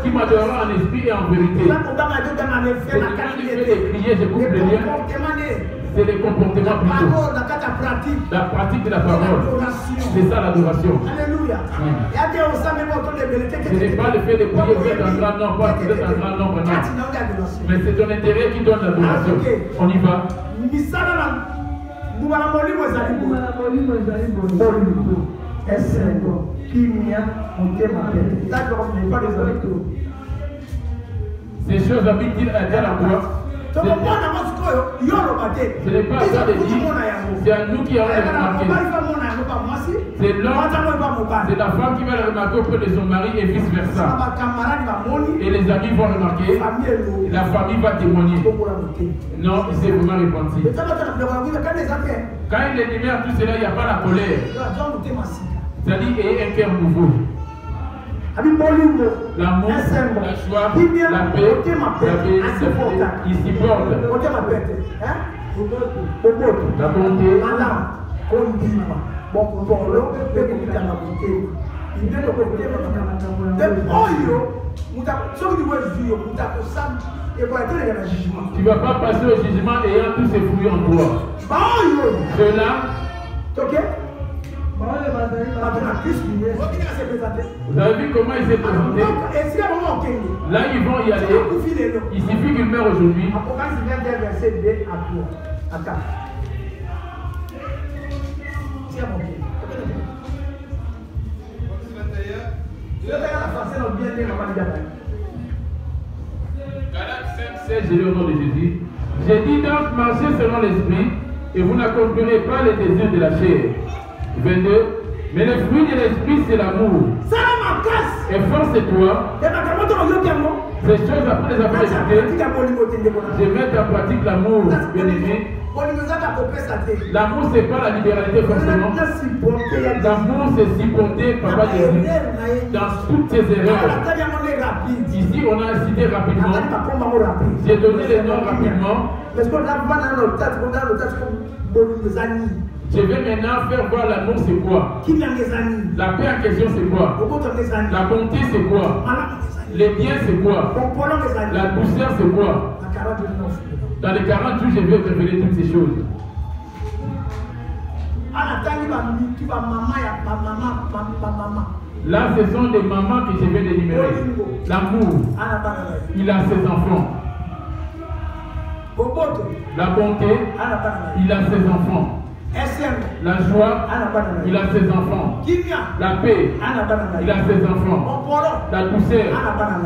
qui m'adoreront en esprit et en vérité. C'est le temps de crier, je coupe le lien. C'est les comportements plutôt. La pratique de la parole. C'est ça l'adoration. Alléluia. Ce n'est pas le fait de prier, vous êtes un grand nombre, vous êtes un grand nombre, non. Mais c'est ton intérêt qui donne l'adoration. On y va. Ces choses habitent-ils à la croix? Ce n'est pas à toi de dire, c'est à nous qui allons le remarquer. C'est l'homme, c'est la femme qui va le remarquer auprès de son mari et vice versa. Et les amis vont remarquer, la famille va témoigner. Non, il s'est vraiment repenti. Quand il énumère tout cela, il n'y a pas la colère. C'est-à-dire, ayez un cœur nouveau. L'amour, la joie, la paix, il supporte. La bonté. Tu ne vas pas passer au jugement ayant tous ces fruits en toi. Cela. Vous avez vu comment il s'est présenté? Là, ils vont y aller. Il suffit qu'il meure aujourd'hui. Apocalypse 21, verset 2 à 4. Galates 5, 16, j'ai le nom de Jésus. J'ai dit donc, marchez selon l'esprit, et vous n'accomplirez pas les désirs de la chair. 22. Mais le fruit de l'esprit, c'est l'amour. Efforce-toi. Ces choses, après les avoir écoutées, de mettre en pratique l'amour, bien-aimé. L'amour, c'est pas la libéralité forcément. L'amour, c'est supporter Papa Jésus dans toutes ses erreurs. Ici, on a cité rapidement. J'ai donné les noms rapidement. Je vais maintenant faire voir l'amour, c'est quoi? La paix en question, c'est quoi? La bonté, c'est quoi? Les biens, c'est quoi? La douceur, c'est quoi? Dans les 40 jours, je vais révéler toutes ces choses. Là, ce sont des mamans que je vais énumérer. L'amour, il a ses enfants. La bonté, il a ses enfants. La joie, il a ses enfants. La paix, il a ses enfants. La douceur,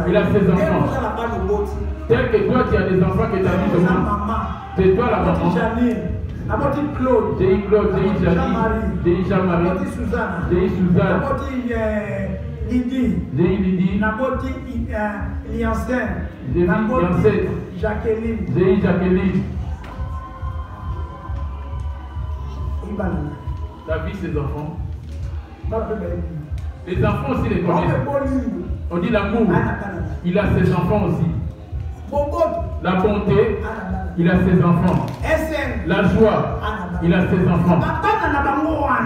il a ses enfants. Tel que toi, tu as des enfants que tu as mis de moi. C'est toi la maman. J'ai eu Claude, j'ai eu Janie, j'ai eu Jean-Marie, j'ai eu Suzanne, j'ai eu Lydie, j'ai eu Jacqueline. La vie, ses enfants. Les enfants aussi les connaissent. On dit l'amour. Il a ses enfants aussi. La bonté, il a ses enfants. La joie, il a ses enfants.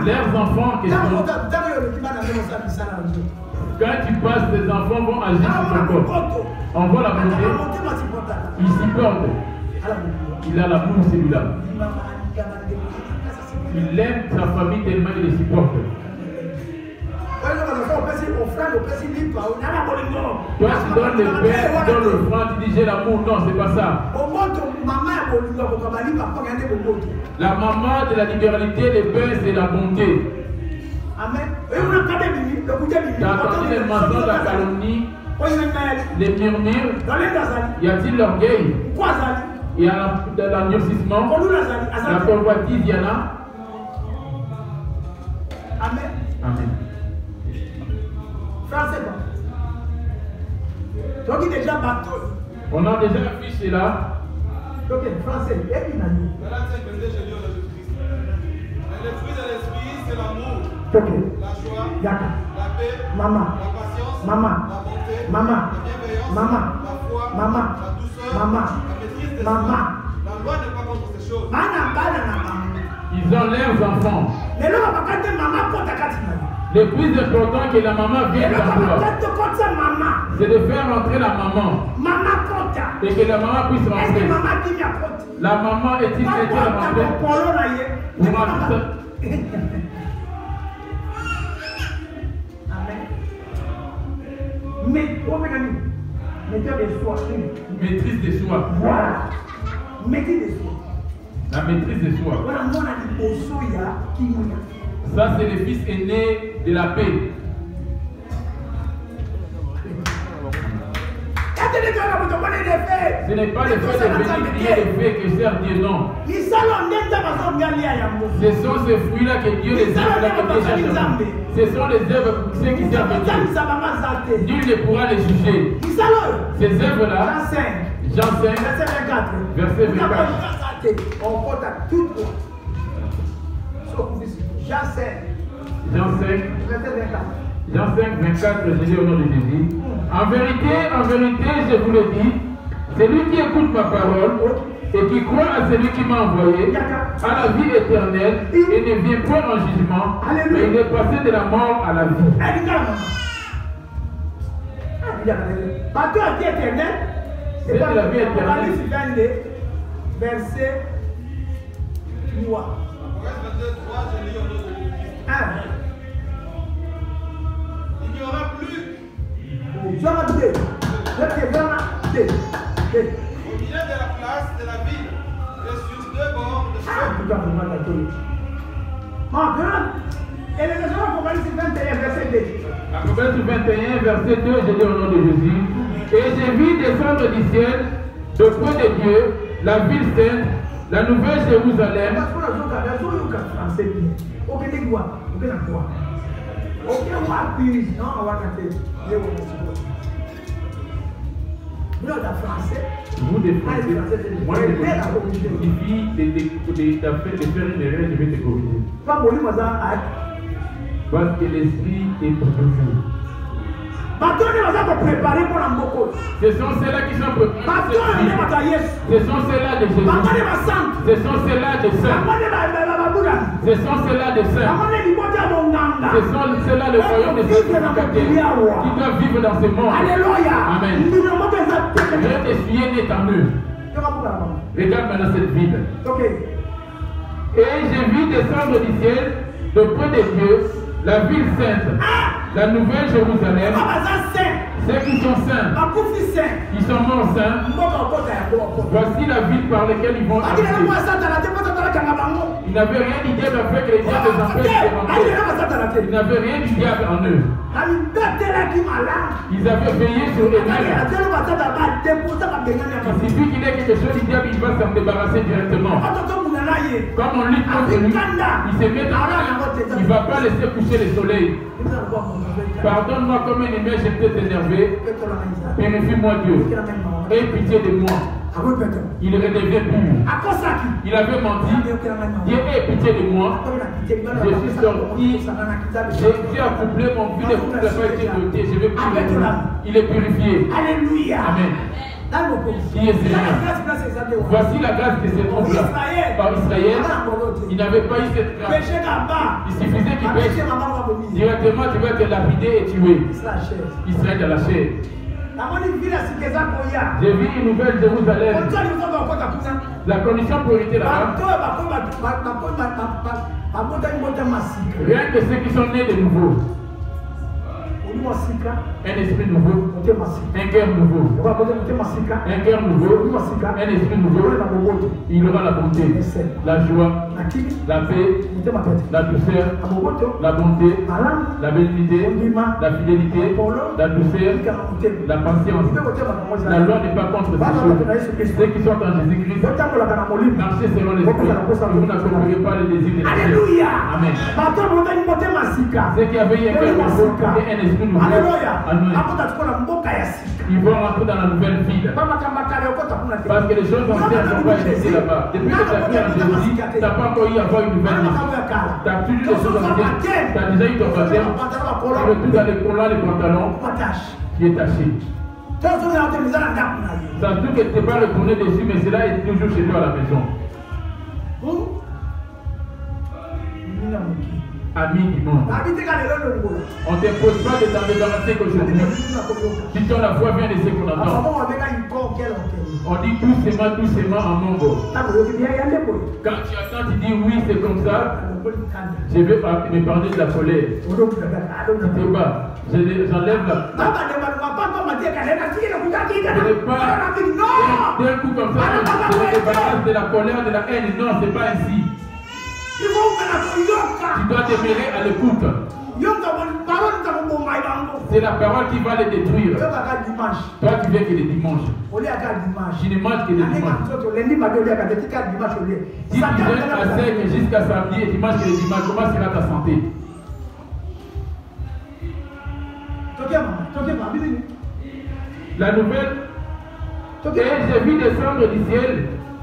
Leurs enfants, quand tu passes, tes enfants vont agir sur ton corps. On voit la bonté. Il supporte. Il a l'amour, celui-là. Il aime sa famille tellement il les supporte. Toi, tu donnes le pain, tu donnes le franc, tu dis j'ai l'amour. Non, c'est pas ça. La maman de la libéralité, le pain, c'est la bonté. Amen. Tu as entendu les mensonges, la calomnie, les murmures. Y a-t-il l'orgueil? Il y a l'endurcissement, la convoitise, il y en a. Amen. Amen. Français, donc il est déjà bateau. On a déjà affiché là. Donc français, et il a dit. Galates 5, 22, je lis au Jésus-Christ. Mais le fruit de l'esprit, c'est l'amour, Ok. la joie, Yaka. la paix, Maman. la patience, Maman. la bonté, Maman. la bienveillance, Maman. la foi, Maman. la douceur, Maman. la maîtrise des Maman. esprits. La loi n'est pas contre ces choses. Ils ont leurs enfants. Le plus important que la maman vienne d'abord, c'est de faire rentrer la maman. Et que la maman puisse rentrer. La maman est-il rentrée pour rentrer? Maîtrise de soi. Voilà. Maîtrise de soi. La maîtrise de soi. Ça, c'est le fils aîné de la paix. Ce n'est pas le fait de venir prier le fait que sert Dieu, non. Ce sont ces fruits-là que Dieu les œuvres là que Dieu cherche. Ce sont les œuvres pour ceux qui servent Dieu. Nul ne pourra les juger. Ces œuvres-là, Jean 5, verset 24. On compte à tout. Jean 5, verset 24. Jean 5, 24, je dis au nom de Jésus. En vérité, je vous le dis, celui qui écoute ma parole et qui croit à celui qui m'a envoyé a la vie éternelle et ne vient point en jugement, mais il est passé de la mort à la vie. Bateau à vie éternelle, c'est la vie éternelle. Verset 3. Apocalypse 22, 3, je lis au nom de Jésus. Il n'y aura plus. Au milieu de la place de la ville et sur deux bords de feu. Et les raisons Apocalypse 21, verset 2. Apocalypse 21, verset 2, je dis au nom de Jésus. Et j'ai vu descendre du ciel, auprès de Dieu, la ville sainte, la nouvelle Jérusalem. Vous des Français, moi je suffit de faire une erreur, je vais te corriger. Parce que l'esprit est pour vous. Ce sont ceux-là qui sont préparés. Ce sont ceux-là de Jésus. Ce sont ceux-là de saints. Ce sont ceux-là de saints. Ce sont ceux-là le royaume des sanctificateurs qui doivent vivre dans ce monde. Amen. Rien d'essuyer n'est en eux. Regarde maintenant cette Bible. Et j'ai vu descendre du ciel, auprès de Dieu, la ville sainte, la nouvelle Jérusalem, ceux qui sont saints, qui sont morts saints, voici la ville par laquelle ils vont habiter. Ils n'avaient rien du diable avec les diables des empêches de rentrer. Ils n'avaient rien du diable en eux. Ils avaient veillé sur eux-mêmes. Il suffit qu'il ait quelque chose du diable, il va s'en débarrasser directement. Comme on lutte contre lui, il se met en l'air, il ne va pas laisser coucher le soleil. Pardonne-moi comme un aimé, j'ai peut-être énervé. Purifie-moi Dieu. Aie pitié de moi. Il redevient pur. Il avait menti. Dieu ait pitié de moi. Je suis sorti. J'ai accouplé mon vie de couple n'a pas été doté. Je vais prier. Il est purifié. Alléluia. Amen. Qui est Seigneur? Voici la grâce qui se trouve là. Par Israël, il n'avait pas eu cette grâce. Il suffisait qu'il pêche. Directement, tu vas te lapider et tuer. Israël dans la chair. J'ai vu une nouvelle Jérusalem. La condition pour hériter là-bas, rien que ceux qui sont nés de nouveau. Un esprit nouveau, un cœur nouveau, un cœur nouveau, un esprit nouveau. Il aura la bonté, la joie, la paix, la douceur, la bonté, la bénignité, la fidélité, la douceur, la patience. La loi n'est pas contre ces choses. Ceux qui sont en Jésus-Christ, marchez selon l'esprit. Vous n'accomplirez pas les désirs de la chair. Amen. Ceux qui avaient un cœur nouveau et un esprit nouveau. Alléluia. Amen. Ils vont rentrer dans la nouvelle ville. Parce que les choses anciennes n'ont pas existé là-bas. Depuis que tu as pris en Jésus, tu n'as pas encore eu à avoir une nouvelle vie. Tu as toujours des choses anciennes. Tu as déjà eu ton baptême. Tu retrouves dans les collants, les pantalons qui est taché. Ça se trouve que tu n'es pas retourné dessus, mais cela est toujours chez toi à la maison. Ami du monde. On ne t'impose pas de t'en débarrasser qu'aujourd'hui. Si tu as la foi, viens de ce qu'on entend. On dit doucement en mongo. Quand tu attends, tu dis oui, c'est comme ça. Je vais me parler de la colère. Je ne sais pas. J'enlève la. D'un coup comme ça, je me débarrasse de la colère, de la haine. Non, ce n'est pas ainsi. Tu dois demeurer à l'écoute. C'est la parole qui va les détruire. Toi, tu viens que les dimanches. Tu ne manges que les dimanches. Si tu viens à sec jusqu'à samedi et tu manges que les dimanches, comment sera ta santé? La nouvelle. Et j'ai vu descendre du ciel,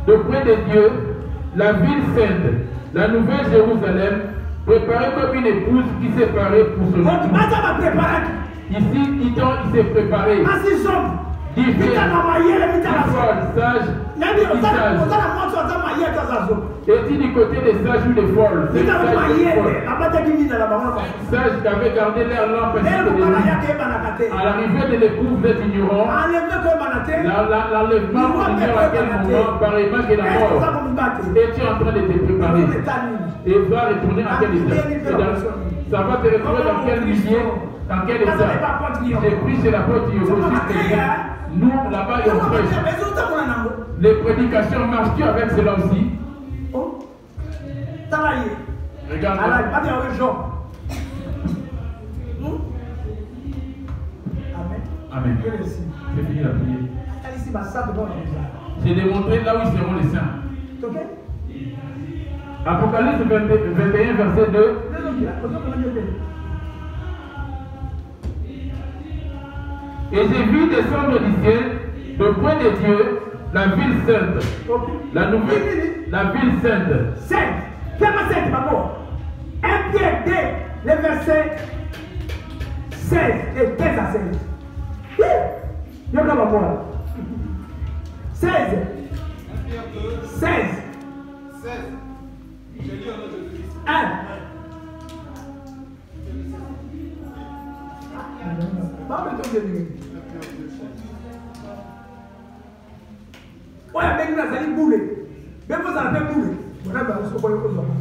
d'auprès de Dieu, la ville sainte, la nouvelle Jérusalem, préparée comme une épouse qui s'est préparée pour son époux. Ici, il s'est préparé. Sage et sage. Es-tu du côté des sages ou des folles? C'est sage qui avait gardé leur lampe ainsi que de lui. À l'arrivée de l'époux, vous êtes ignorant. L'enlèvement, on ignore à quel moment, pareillement que la mort. Es-tu en train de te préparer? Et va retourner à quel état? Ça va te retrouver dans quel milieu? Dans quel état? J'ai pris chez la porte du Yogo. Nous, là-bas, il y a prêche. Les prédications, marches-tu avec cela aussi? Regarde. Amen. J'ai fini la prière. J'ai démontré là où ils seront les saints. Apocalypse 21, verset 2. Et j'ai vu descendre du ciel, d'auprès de Dieu, la ville sainte. La nouvelle, la ville sainte. Sainte. Fais-moi sainte, d'abord. 1 Pierre 2, le verset 16 et 15 à 16. Il y a quoi, 16. 16. 16. Je lis au nom de Jésus. 1. Ouais, mais nous allons bouler. Mais vous allez bouler. Voilà, ben, on se voit aux hommes.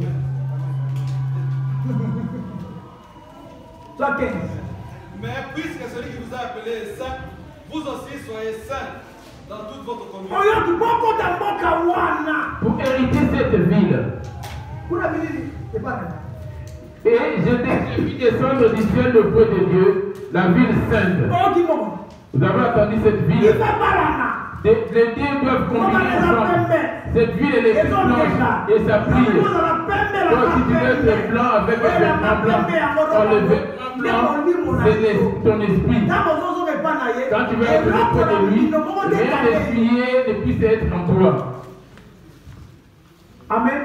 Soit 15. Mais puisque celui qui vous a appelé est saint, vous aussi soyez saints dans toute votre conduite. Pour hériter cette ville. Et j'ai vu descendre du ciel d'auprès de Dieu, la ville sainte. Vous avez entendu cette ville? Les dieux doivent combiner ensemble. Cette ville, elle est plus blanche et ça brille. Donc si tu veux être blanc avec un vêtement blanc, le vêtement blanc, c'est ton esprit. Quand tu veux être auprès de lui, rien d'essuyer ne puisse être en toi. Amen.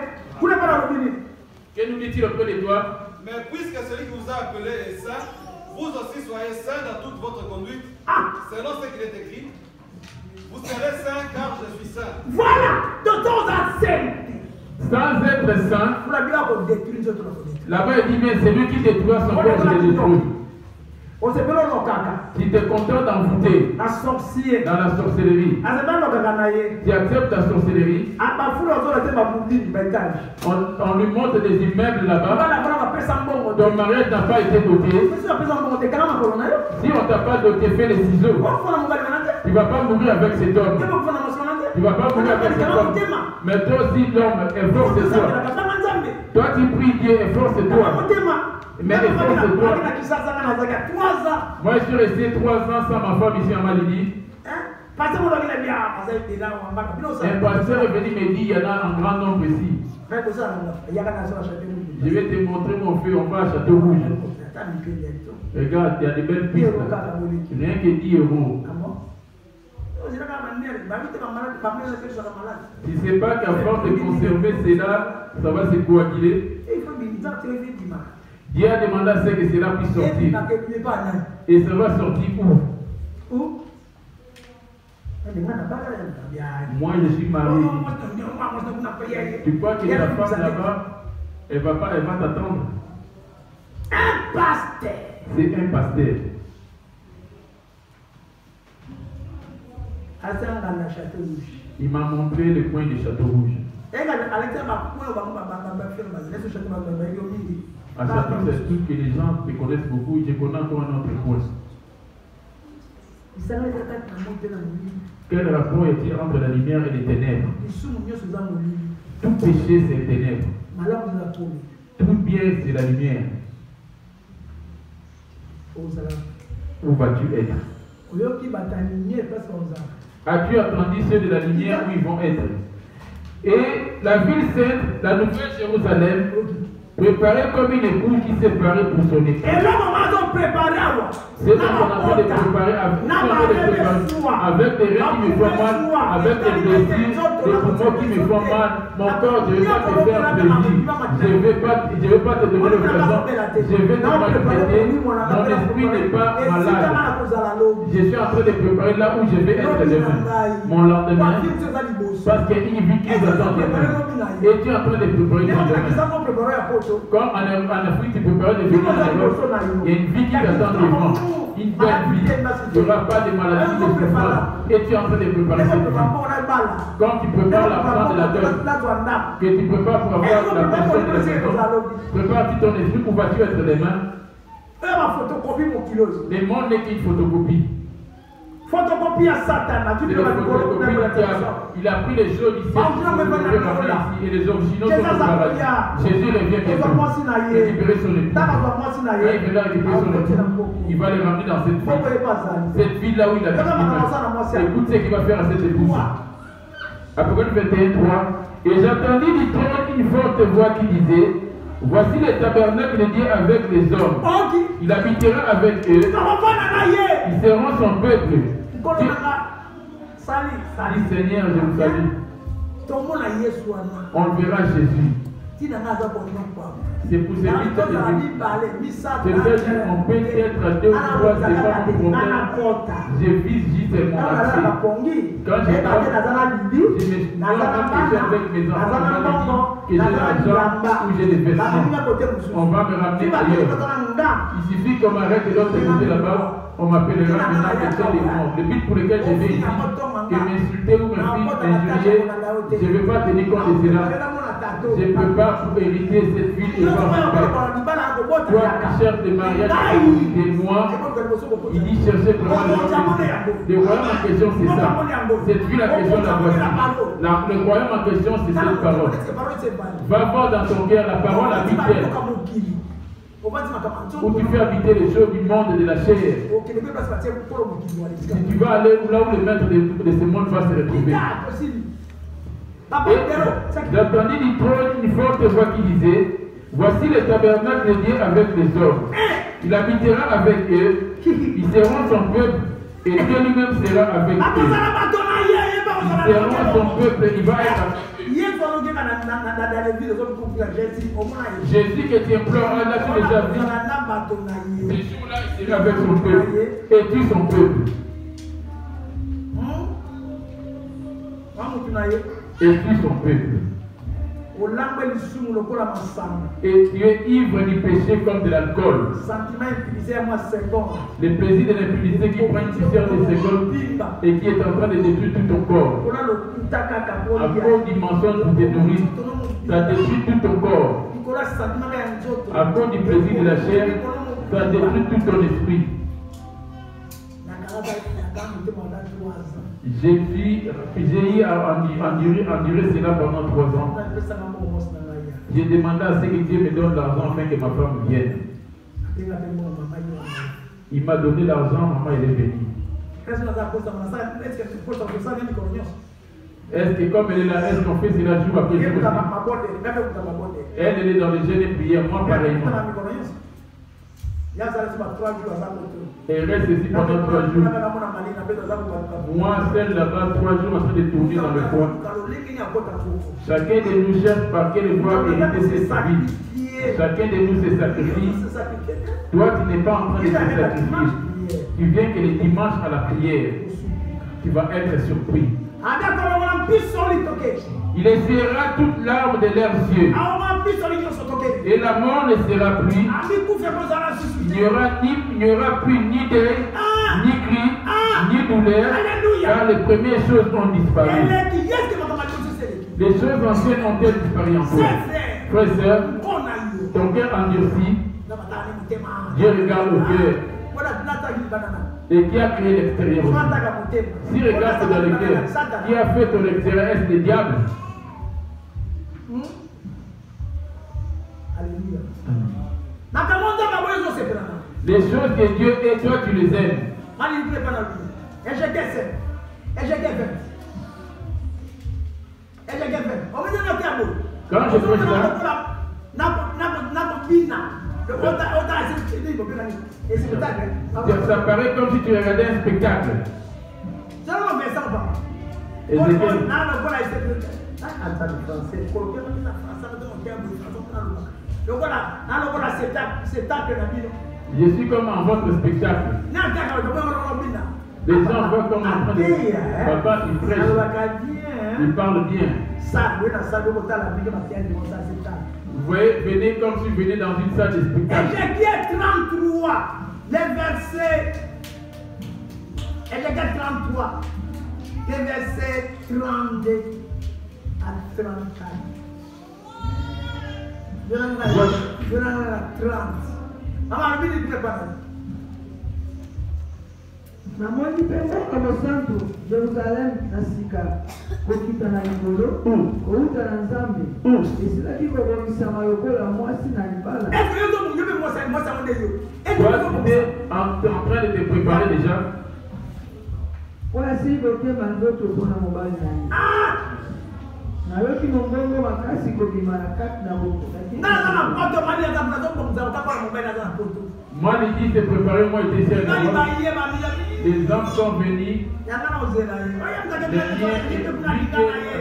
Que nous dit-il auprès de toi? Mais puisque celui qui vous a appelé est saint, vous aussi soyez saints dans toute votre conduite, selon ce qu'il est écrit. Vous serez saints car je suis saint. Voilà, de temps à saint. Sans être saint, là-bas il dit bien, c'est lui qui détruit son corps, je le détruis. Si tu es content d'envoûter dans la sorcellerie, tu acceptes la sorcellerie, on lui montre des immeubles là-bas. Ton mariage n'a pas été doté. Si on t'a pas doté, fais les ciseaux. Tu ne vas pas mourir avec cet homme. Tu ne vas pas mourir avec cet homme. Mais toi aussi, l'homme, efforce-toi. Toi qui pries Dieu, efforce-toi. Mais efforce-toi. Moi, je suis resté 3 ans sans ma femme ici en Malini. Un pasteur est venu me dire il y en a un grand nombre ici. Je vais te montrer mon feu, on va à Château Rouge. Regarde, il y a des belles pistes là. Rien que 10 euros. Tu ne sais pas qu'à force de conserver cela, ça va se coaguler. Dieu a demandé à ce que cela puisse sortir. Et ça va sortir où? Moi je suis marié. Tu crois que ta femme là-bas, elle va t'attendre? Un pasteur. C'est un pasteur. Il m'a montré le coin du Château Rouge. À Château, c'est tout que les gens te connaissent beaucoup. Je connais encore un autre coin. Quel rapport est-il entre la lumière et les ténèbres? Tout péché, c'est les ténèbres. Tout bien, c'est la lumière. Où vas-tu être? As-tu entendu ceux de la lumière où ils vont être? Et la ville sainte, la nouvelle Jérusalem, préparée comme une épouse qui s'est préparée pour son époux. Et là, on préparé à moi. C'est là qu'on a fait de préparer avec des reins qui me font mal, avec des blessures, des poumons qui me font mal. Mon corps, je ne vais pas te faire plaisir. Je ne vais pas te donner l'occasion. Je vais te maltraiter. Mon esprit n'est pas malade. Je suis en train de préparer là où je vais être demain. Mon lendemain. Parce qu'il y a une vie qui nous attend demain. Et tu es en train de préparer ton demain. Comme en Afrique, tu prépares des vies en Europe, il y a une vie qui t'attend devant. Une belle vie. Il n'y aura pas de maladie, de souffrance. Et tu es en train de préparer cette vie. Quand tu prépares la fin de la deuil, que tu prépares pour avoir la personne de la maison, prépare-tu ton esprit pour vas-tu être demain? Le monde n'est qu'une photocopie. Photocopie à Satan, tu peux il a pris les choses ici, et les originaux sont au paradis. Jésus revient bientôt. Récupérer son époux. Il va récupérer son époux. Il va les ramener dans cette ville. Cette ville-là où il a vécu. Écoute ce qu'il va faire à cette épouse. Apocalypse 21, 3. Et j'entendis du trône une forte voix qui disait: voici le tabernacle de Dieu avec les hommes. Il habitera avec eux. Ils seront son peuple. Salut Seigneur, je vous salue. On verra Jésus. C'est pour celui qui on peut être à 2 ou 3, c'est pas mon problème. Je vise juste mon accès. Quand je parle, je me suis avec mes enfants, que j'ai l'argent ou j'ai des vêtements. On va me ramener ailleurs. Il suffit qu'on m'arrête de l'autre côté là-bas. On m'appellera maintenant quelqu'un des mondes. Le but pour lequel je vais ici, que m'insulter ou m'injurier, je ne vais pas tenir compte de cela. Je ne peux pas pour hériter cette ville et voir mon père. Toi qui cherches des mariages de moi, il dit chercher vraiment le royaume en question, c'est ça. Cette ville en question, la voici. Le royaume en question, c'est cette parole. Va voir dans ton cœur la parole habituelle. Où tu fais habiter les choses du monde et de la chair. Si tu vas aller là où le maître de ce monde va se retrouver. J'entendis du trône une forte voix qui disait: voici le tabernacle de Dieu avec les hommes. Il habitera avec eux. Ils seront son peuple. Et Dieu lui-même sera avec eux. Ils seront son peuple. Il va être avec eux. Jésus que tu implores, là tu déjà vu. Ce jour-là, il sera avec son peuple. Et tu son peuple. Et tu son peuple. Et tu es ivre du péché comme de l'alcool. Le plaisir de l'impunité qui prend une suceur de secondes et qui est en train de détruire tout ton corps. À cause du mensonge pour te nourrir, ça détruit tout ton corps. À cause du plaisir de la chair, ça détruit tout ton esprit. J'ai eu à endurer cela pendant 3 ans. J'ai demandé à ce que Dieu me donne l'argent afin que ma femme vienne. Il m'a donné l'argent, maman elle est venue. Est-ce que comme elle est là, est-ce qu'on fait cela jour après jour aussi? Elle est dans les jeûnes et prières, moi pareillement. Et reste ici pendant 3 jours. Moi, seul là-bas, 3 jours en train de tourner dans le coin. Chacun de nous cherche par quelle voie hériter ses vies. Chacun de nous se sacrifie. Toi, tu n'es pas en train de te sacrifier. Tu viens que le dimanche à la prière. Tu vas être surpris. Il essaiera toute larme de leurs yeux. Et la mort ne sera plus. Il n'y aura plus ni deuil, ni cri, ni douleur, car les premières choses ont disparu. Les choses anciennes ont-elles disparu en toi? Frères et sœurs, ton cœur endurci, Dieu regarde au cœur. Et qui a créé l'extérieur? Si regarde dans le cœur, qui a fait ton extérieur? Est-ce le diable? Alléluia. Les choses que Dieu et toi tu les aimes. Quand je fais ça paraît comme si tu regardais un spectacle. Je suis comme en votre spectacle. Les gens voient comme en train de... Papa, il prêche. Il parle bien. Vous voyez, venez comme si vous venez dans une salle de spectacle. Ézéchiel 33, les versets. Ézéchiel 33, les versets 32 à 34. Je n'en ai 30. Maman, je vais préparer. Namoni pesa kama santo Jerusalem nasika kokita na ngolo kouta na nzambe esila kiko komisa mayokola mwasi na libala. Est-ce que vous avez moi ça on est yo? Toi, tu es en train de te préparer déjà. Voilà si boke mandoto pona mobali na ye. Na yoki mongongo makasi kokima na kati na boko. Moi, il dit de préparer, moi, il était les hommes sont venus. Les liens,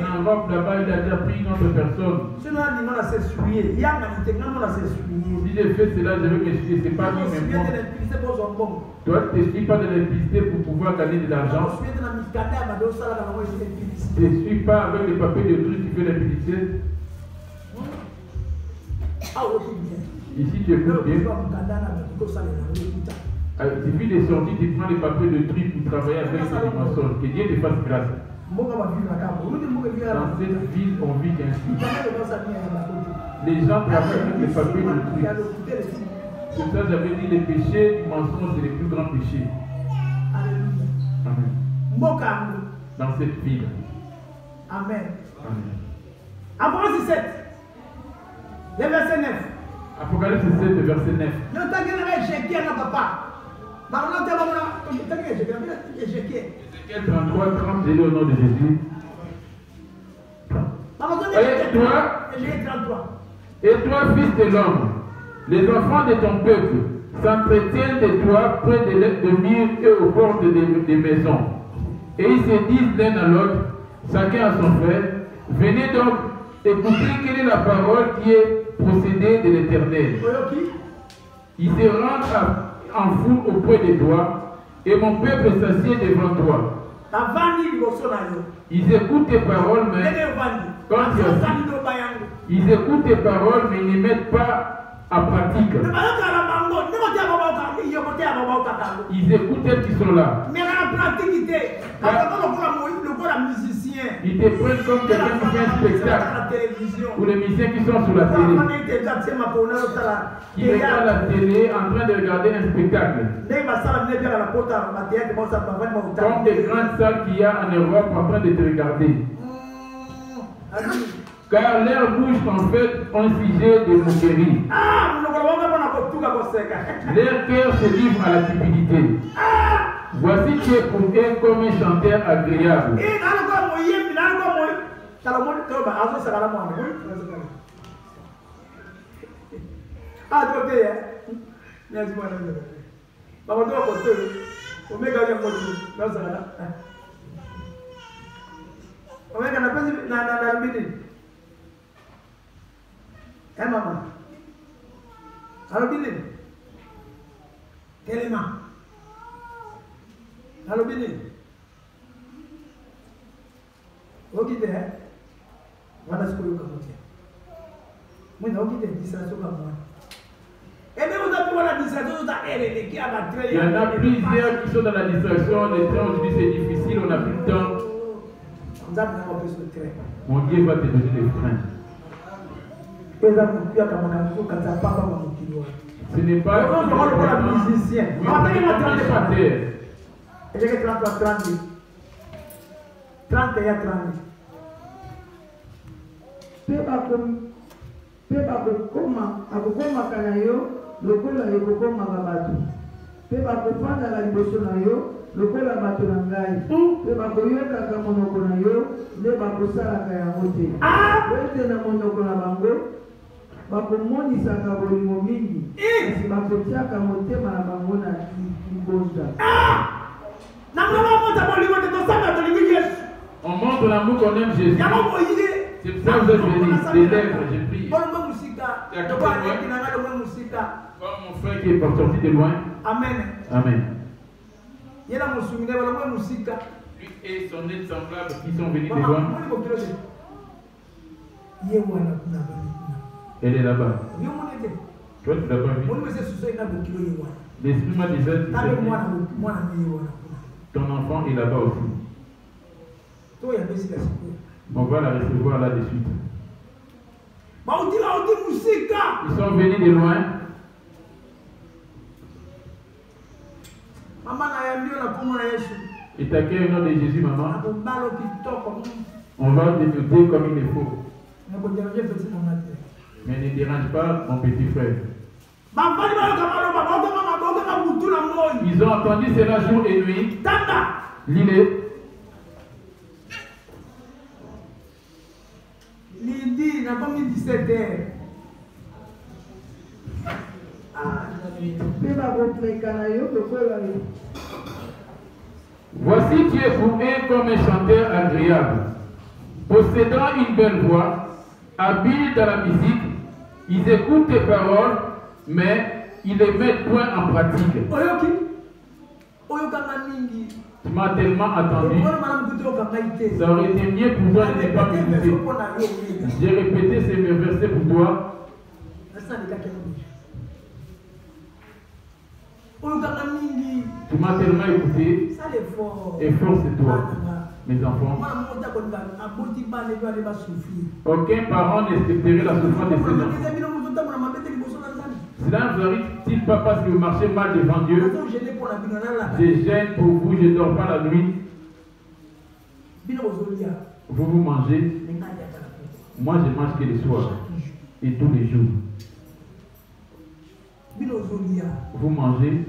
en Europe, là-bas, il a déjà pris notre personne. Si je fais cela, je vais m'expliquer. Ce n'est pas lui, mais moi. Toi, tu ne suis pas de l'électricité pour pouvoir gagner de l'argent. Je ne suis pas avec les papiers de trucs qui font l'électricité. Ici, tu écoutes bien. Il suffit de sortir, tu prends les papiers de trucs pour travailler avec les maçons. Que Dieu te fasse grâce. Dans cette ville, on vit ainsi. Les gens travaillent avec les papiers de trucs. C'est ça, j'avais dit, les péchés du mensonge, c'est les plus grands péchés. Amen. Dans cette ville. Amen. Apocalypse 7, le verset 9. Apocalypse 7, verset 9. Ézéchiel 33, 30, j'ai lu au nom de Jésus. Et toi, fils de l'homme, les enfants de ton peuple s'entretiennent de toi près de murs et aux portes des maisons. Et ils se disent l'un à l'autre, chacun à son frère, venez donc écouter quelle est la parole qui est procédée de l'Éternel. Ils se rendent en foule auprès de toi, et mon peuple s'assied devant toi. Ils écoutent tes paroles, mais quand ils écoutent tes paroles, mais ils ne mettent pas en pratique. Ils écoutent celles qui sont là. Mais en pratique, ils te prennent comme quelqu'un qui fait un spectacle. Ou les musiciens qui sont sur la télé. Qui regardent la télé en train de regarder un spectacle. Comme des grandes salles qu'il y a en Europe en train de te regarder. Car leur bouche en fait un sujet de moquerie. Leur cœur se livre à la cupidité. Voici tu es pour eux comme un chanteur agréable. Merci, madame. Maman, tu vas porter. Omega, il y a un mot. Non, ça va. Omega, n'a pas dit. N'a bini. Eh, maman. Alors, bini. Quel est ma? Alors, bini. Ok, t'es. Voilà ce que vous avez. Moi, je vais vous dire ça. Il y en a plusieurs qui sont dans la distraction. Les trains aujourd'hui c'est difficile, on n'a plus de temps. Mon Dieu va te donner des freins. Ce n'est pas un musicien. Et j'ai 30 et 30. Pepa akokomaka na yo lokola ekokomaka bato mpe bakofandaka liboso na yo lokola bato na ngai mpe bakoyokaka monoko na yo nde bakosalaka yango te po ete na monoko na bango bakomonisaka bolingo mingi kasi bakotiaka motema na bango na libonza. On montre l'amour qu'on aime Jésus. C'est pour ça que vous êtes venus. Des lèvres, j'ai prié. Comme mon frère qui est sorti de loin. Amen. Amen. Lui et son aide semblable qui sont venus de loin. Elle est là-bas. Toi, tu l'as pas vu. L'esprit m'a déjà dit. Ton enfant est là-bas aussi. On va la recevoir là de suite. Ils sont venus de loin. Et t'accueilles au nom de Jésus, maman. On va te noter comme il le faut. Mais ne dérange pas mon petit frère. Ils ont entendu cela jour et nuit. Lis-le. Lindi, n'a pas mis 17 heures. Voici tu es pour eux comme un chanteur agréable, possédant une belle voix, habile dans la musique. Ils écoutent tes paroles, mais ils ne les mettent point en pratique. Tu m'as tellement attendu. Ça aurait été mieux pour toi de ne pas m'écouter. J'ai répété ces versets pour toi. Tu m'as tellement écouté. Et force-toi, mes enfants. Aucun parent n'expecterait la souffrance de ses enfants. Cela ne vous arrive-t-il pas parce que vous marchez mal devant Dieu? Je gêne pour vous, je ne dors pas la nuit. Vous mangez. Moi, je mange que le soir et tous les jours. Vous mangez.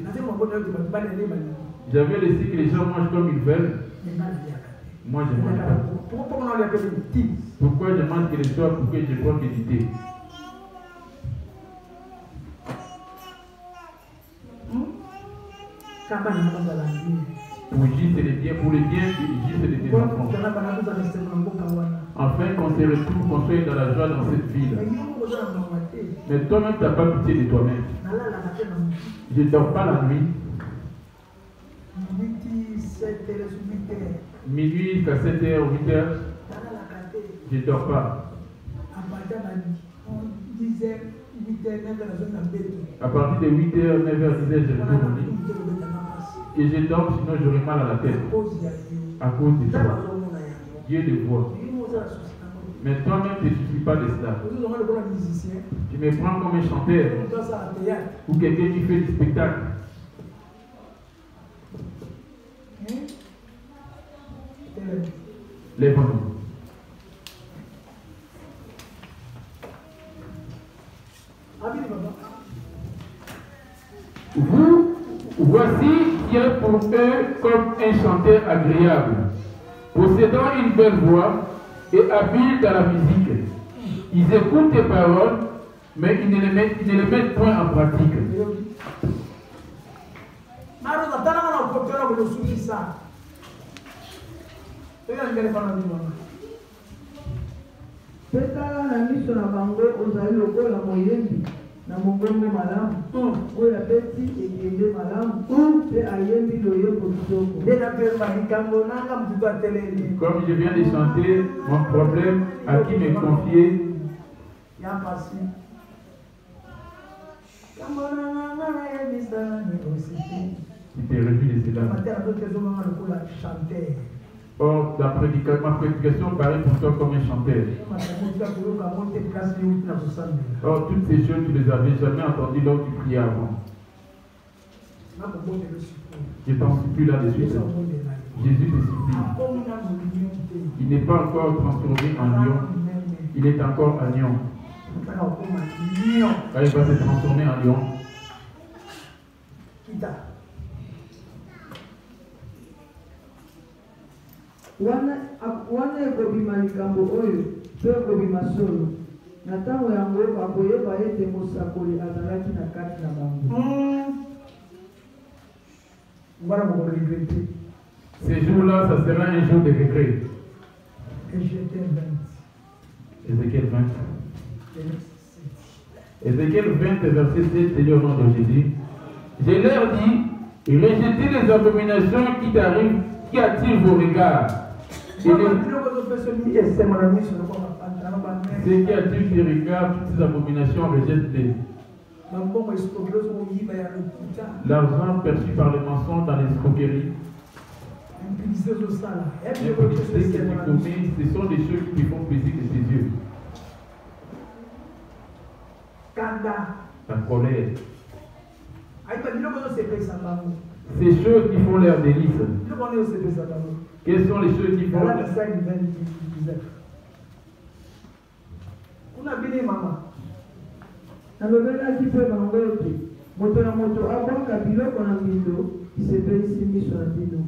J'avais laissé que les gens mangent comme ils veulent. Moi, je ne mange pas. Pourquoi je mange que le soir? Pourquoi je bois que du thé? Pour J, c'est le bien. Pour le bien, J, c'est les enfants. Afin qu'on se retrouve, qu'on soit dans la joie dans cette ville. Mais toi-même, tu n'as pas pitié de toi-même. Je ne dors pas la nuit. Minuit jusqu'à 7h ou 8h. Je ne dors pas. À partir de 8h, 9h, 10h, je retourne au lit. Et je dors, sinon j'aurai mal à la tête. À cause de toi. Dieu le voit. Mais toi-même, tu ne te soucies pas de cela. Tu me prends comme un chanteur ou quelqu'un qui fait du spectacle. Lève-nous. Vous, voici qui est pour eux comme un chanteur agréable, possédant une belle voix et habile dans la musique. Ils écoutent tes paroles, mais ils ne les mettent point en pratique. de souffrance. Petala na miso na bango ozali lokola moyembi na mongongo malamu oyo abeti ekende malamu mpe ayembi loyembo kitoko. Comme je viens de chanter, mon problème à qui me confier. Tu t'es revu de cela. Or, ma prédication paraît pour toi comme un chanteur. Or, toutes ces choses, tu ne les avais jamais entendues lors du prière avant. Je t'en supplie là-dessus. Jésus te supplie. Il n'est pas encore transformé en lion. Il est encore un lion. Quand il va se transformer en lion. wana ekobima likambo oyo to ekobima solo na ntango yango bakoyeba ete mosakoli azalaki na kati na bango. Ces jours-là, ça sera un jour de regret. Ézéchiel 20. Ézéchiel 20, verset 7, c'est au nom de Jésus. Je leur dis, rejetez les abominations qui t'arrivent, qui attirent vos regards. Ce qui attire tes regards, toutes ces abominations, rejette-les. L'argent perçu par les mensonges dans l'escroquerie, ce sont des choses qui font plaisir de tes yeux. La colère. Ces choses qui font leur délice. Quelles sont les choses qui font leur délice? Nalobelaki mpe bango ete moto na moto abwaka biloko na mbindo isepelisi miso na bino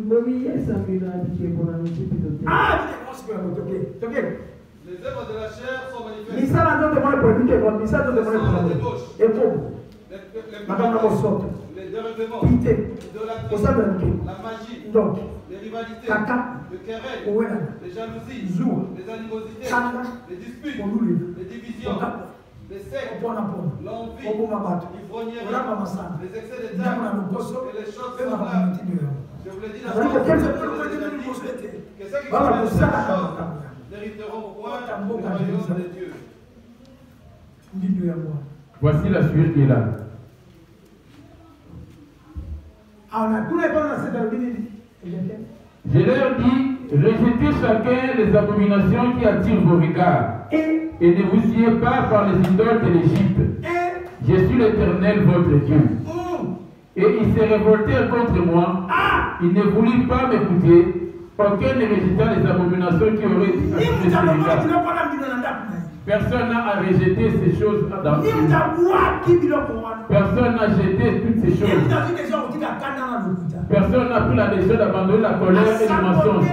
bomiyesa mbindo na bikeko na misipito te. Les œuvres de la chair sont manifestes. Les dérèglements, la magie, les rivalités, le querelle, les jalousies, les animosités, les disputes, les divisions, les sectes, l'envie, l'ivrognerie, les excès de terre et les choses semblables. Je vous l'ai dit dans ce que ceux qui connaissent ces choses n'hériteront point le royaume de Dieu. Voici la suite qui est là. Je leur dis, rejetez chacun les abominations qui attirent vos regards, et ne vous fiez pas par les idoles de l'Égypte. Je suis l'Éternel, votre Dieu. Et ils se révoltèrent contre moi. Ils ne voulurent pas m'écouter. Aucun ne rejeta les abominations qui auraient été attirées sur les regards. Personne n'a à rejeter ces choses dans le monde. Personne n'a jeté toutes ces choses. Personne n'a pris la décision d'abandonner la colère et le mensonge.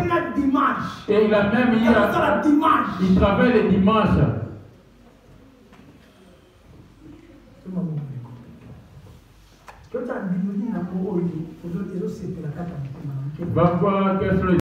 Et il a même il travaille les dimanches. Va voir quels sont les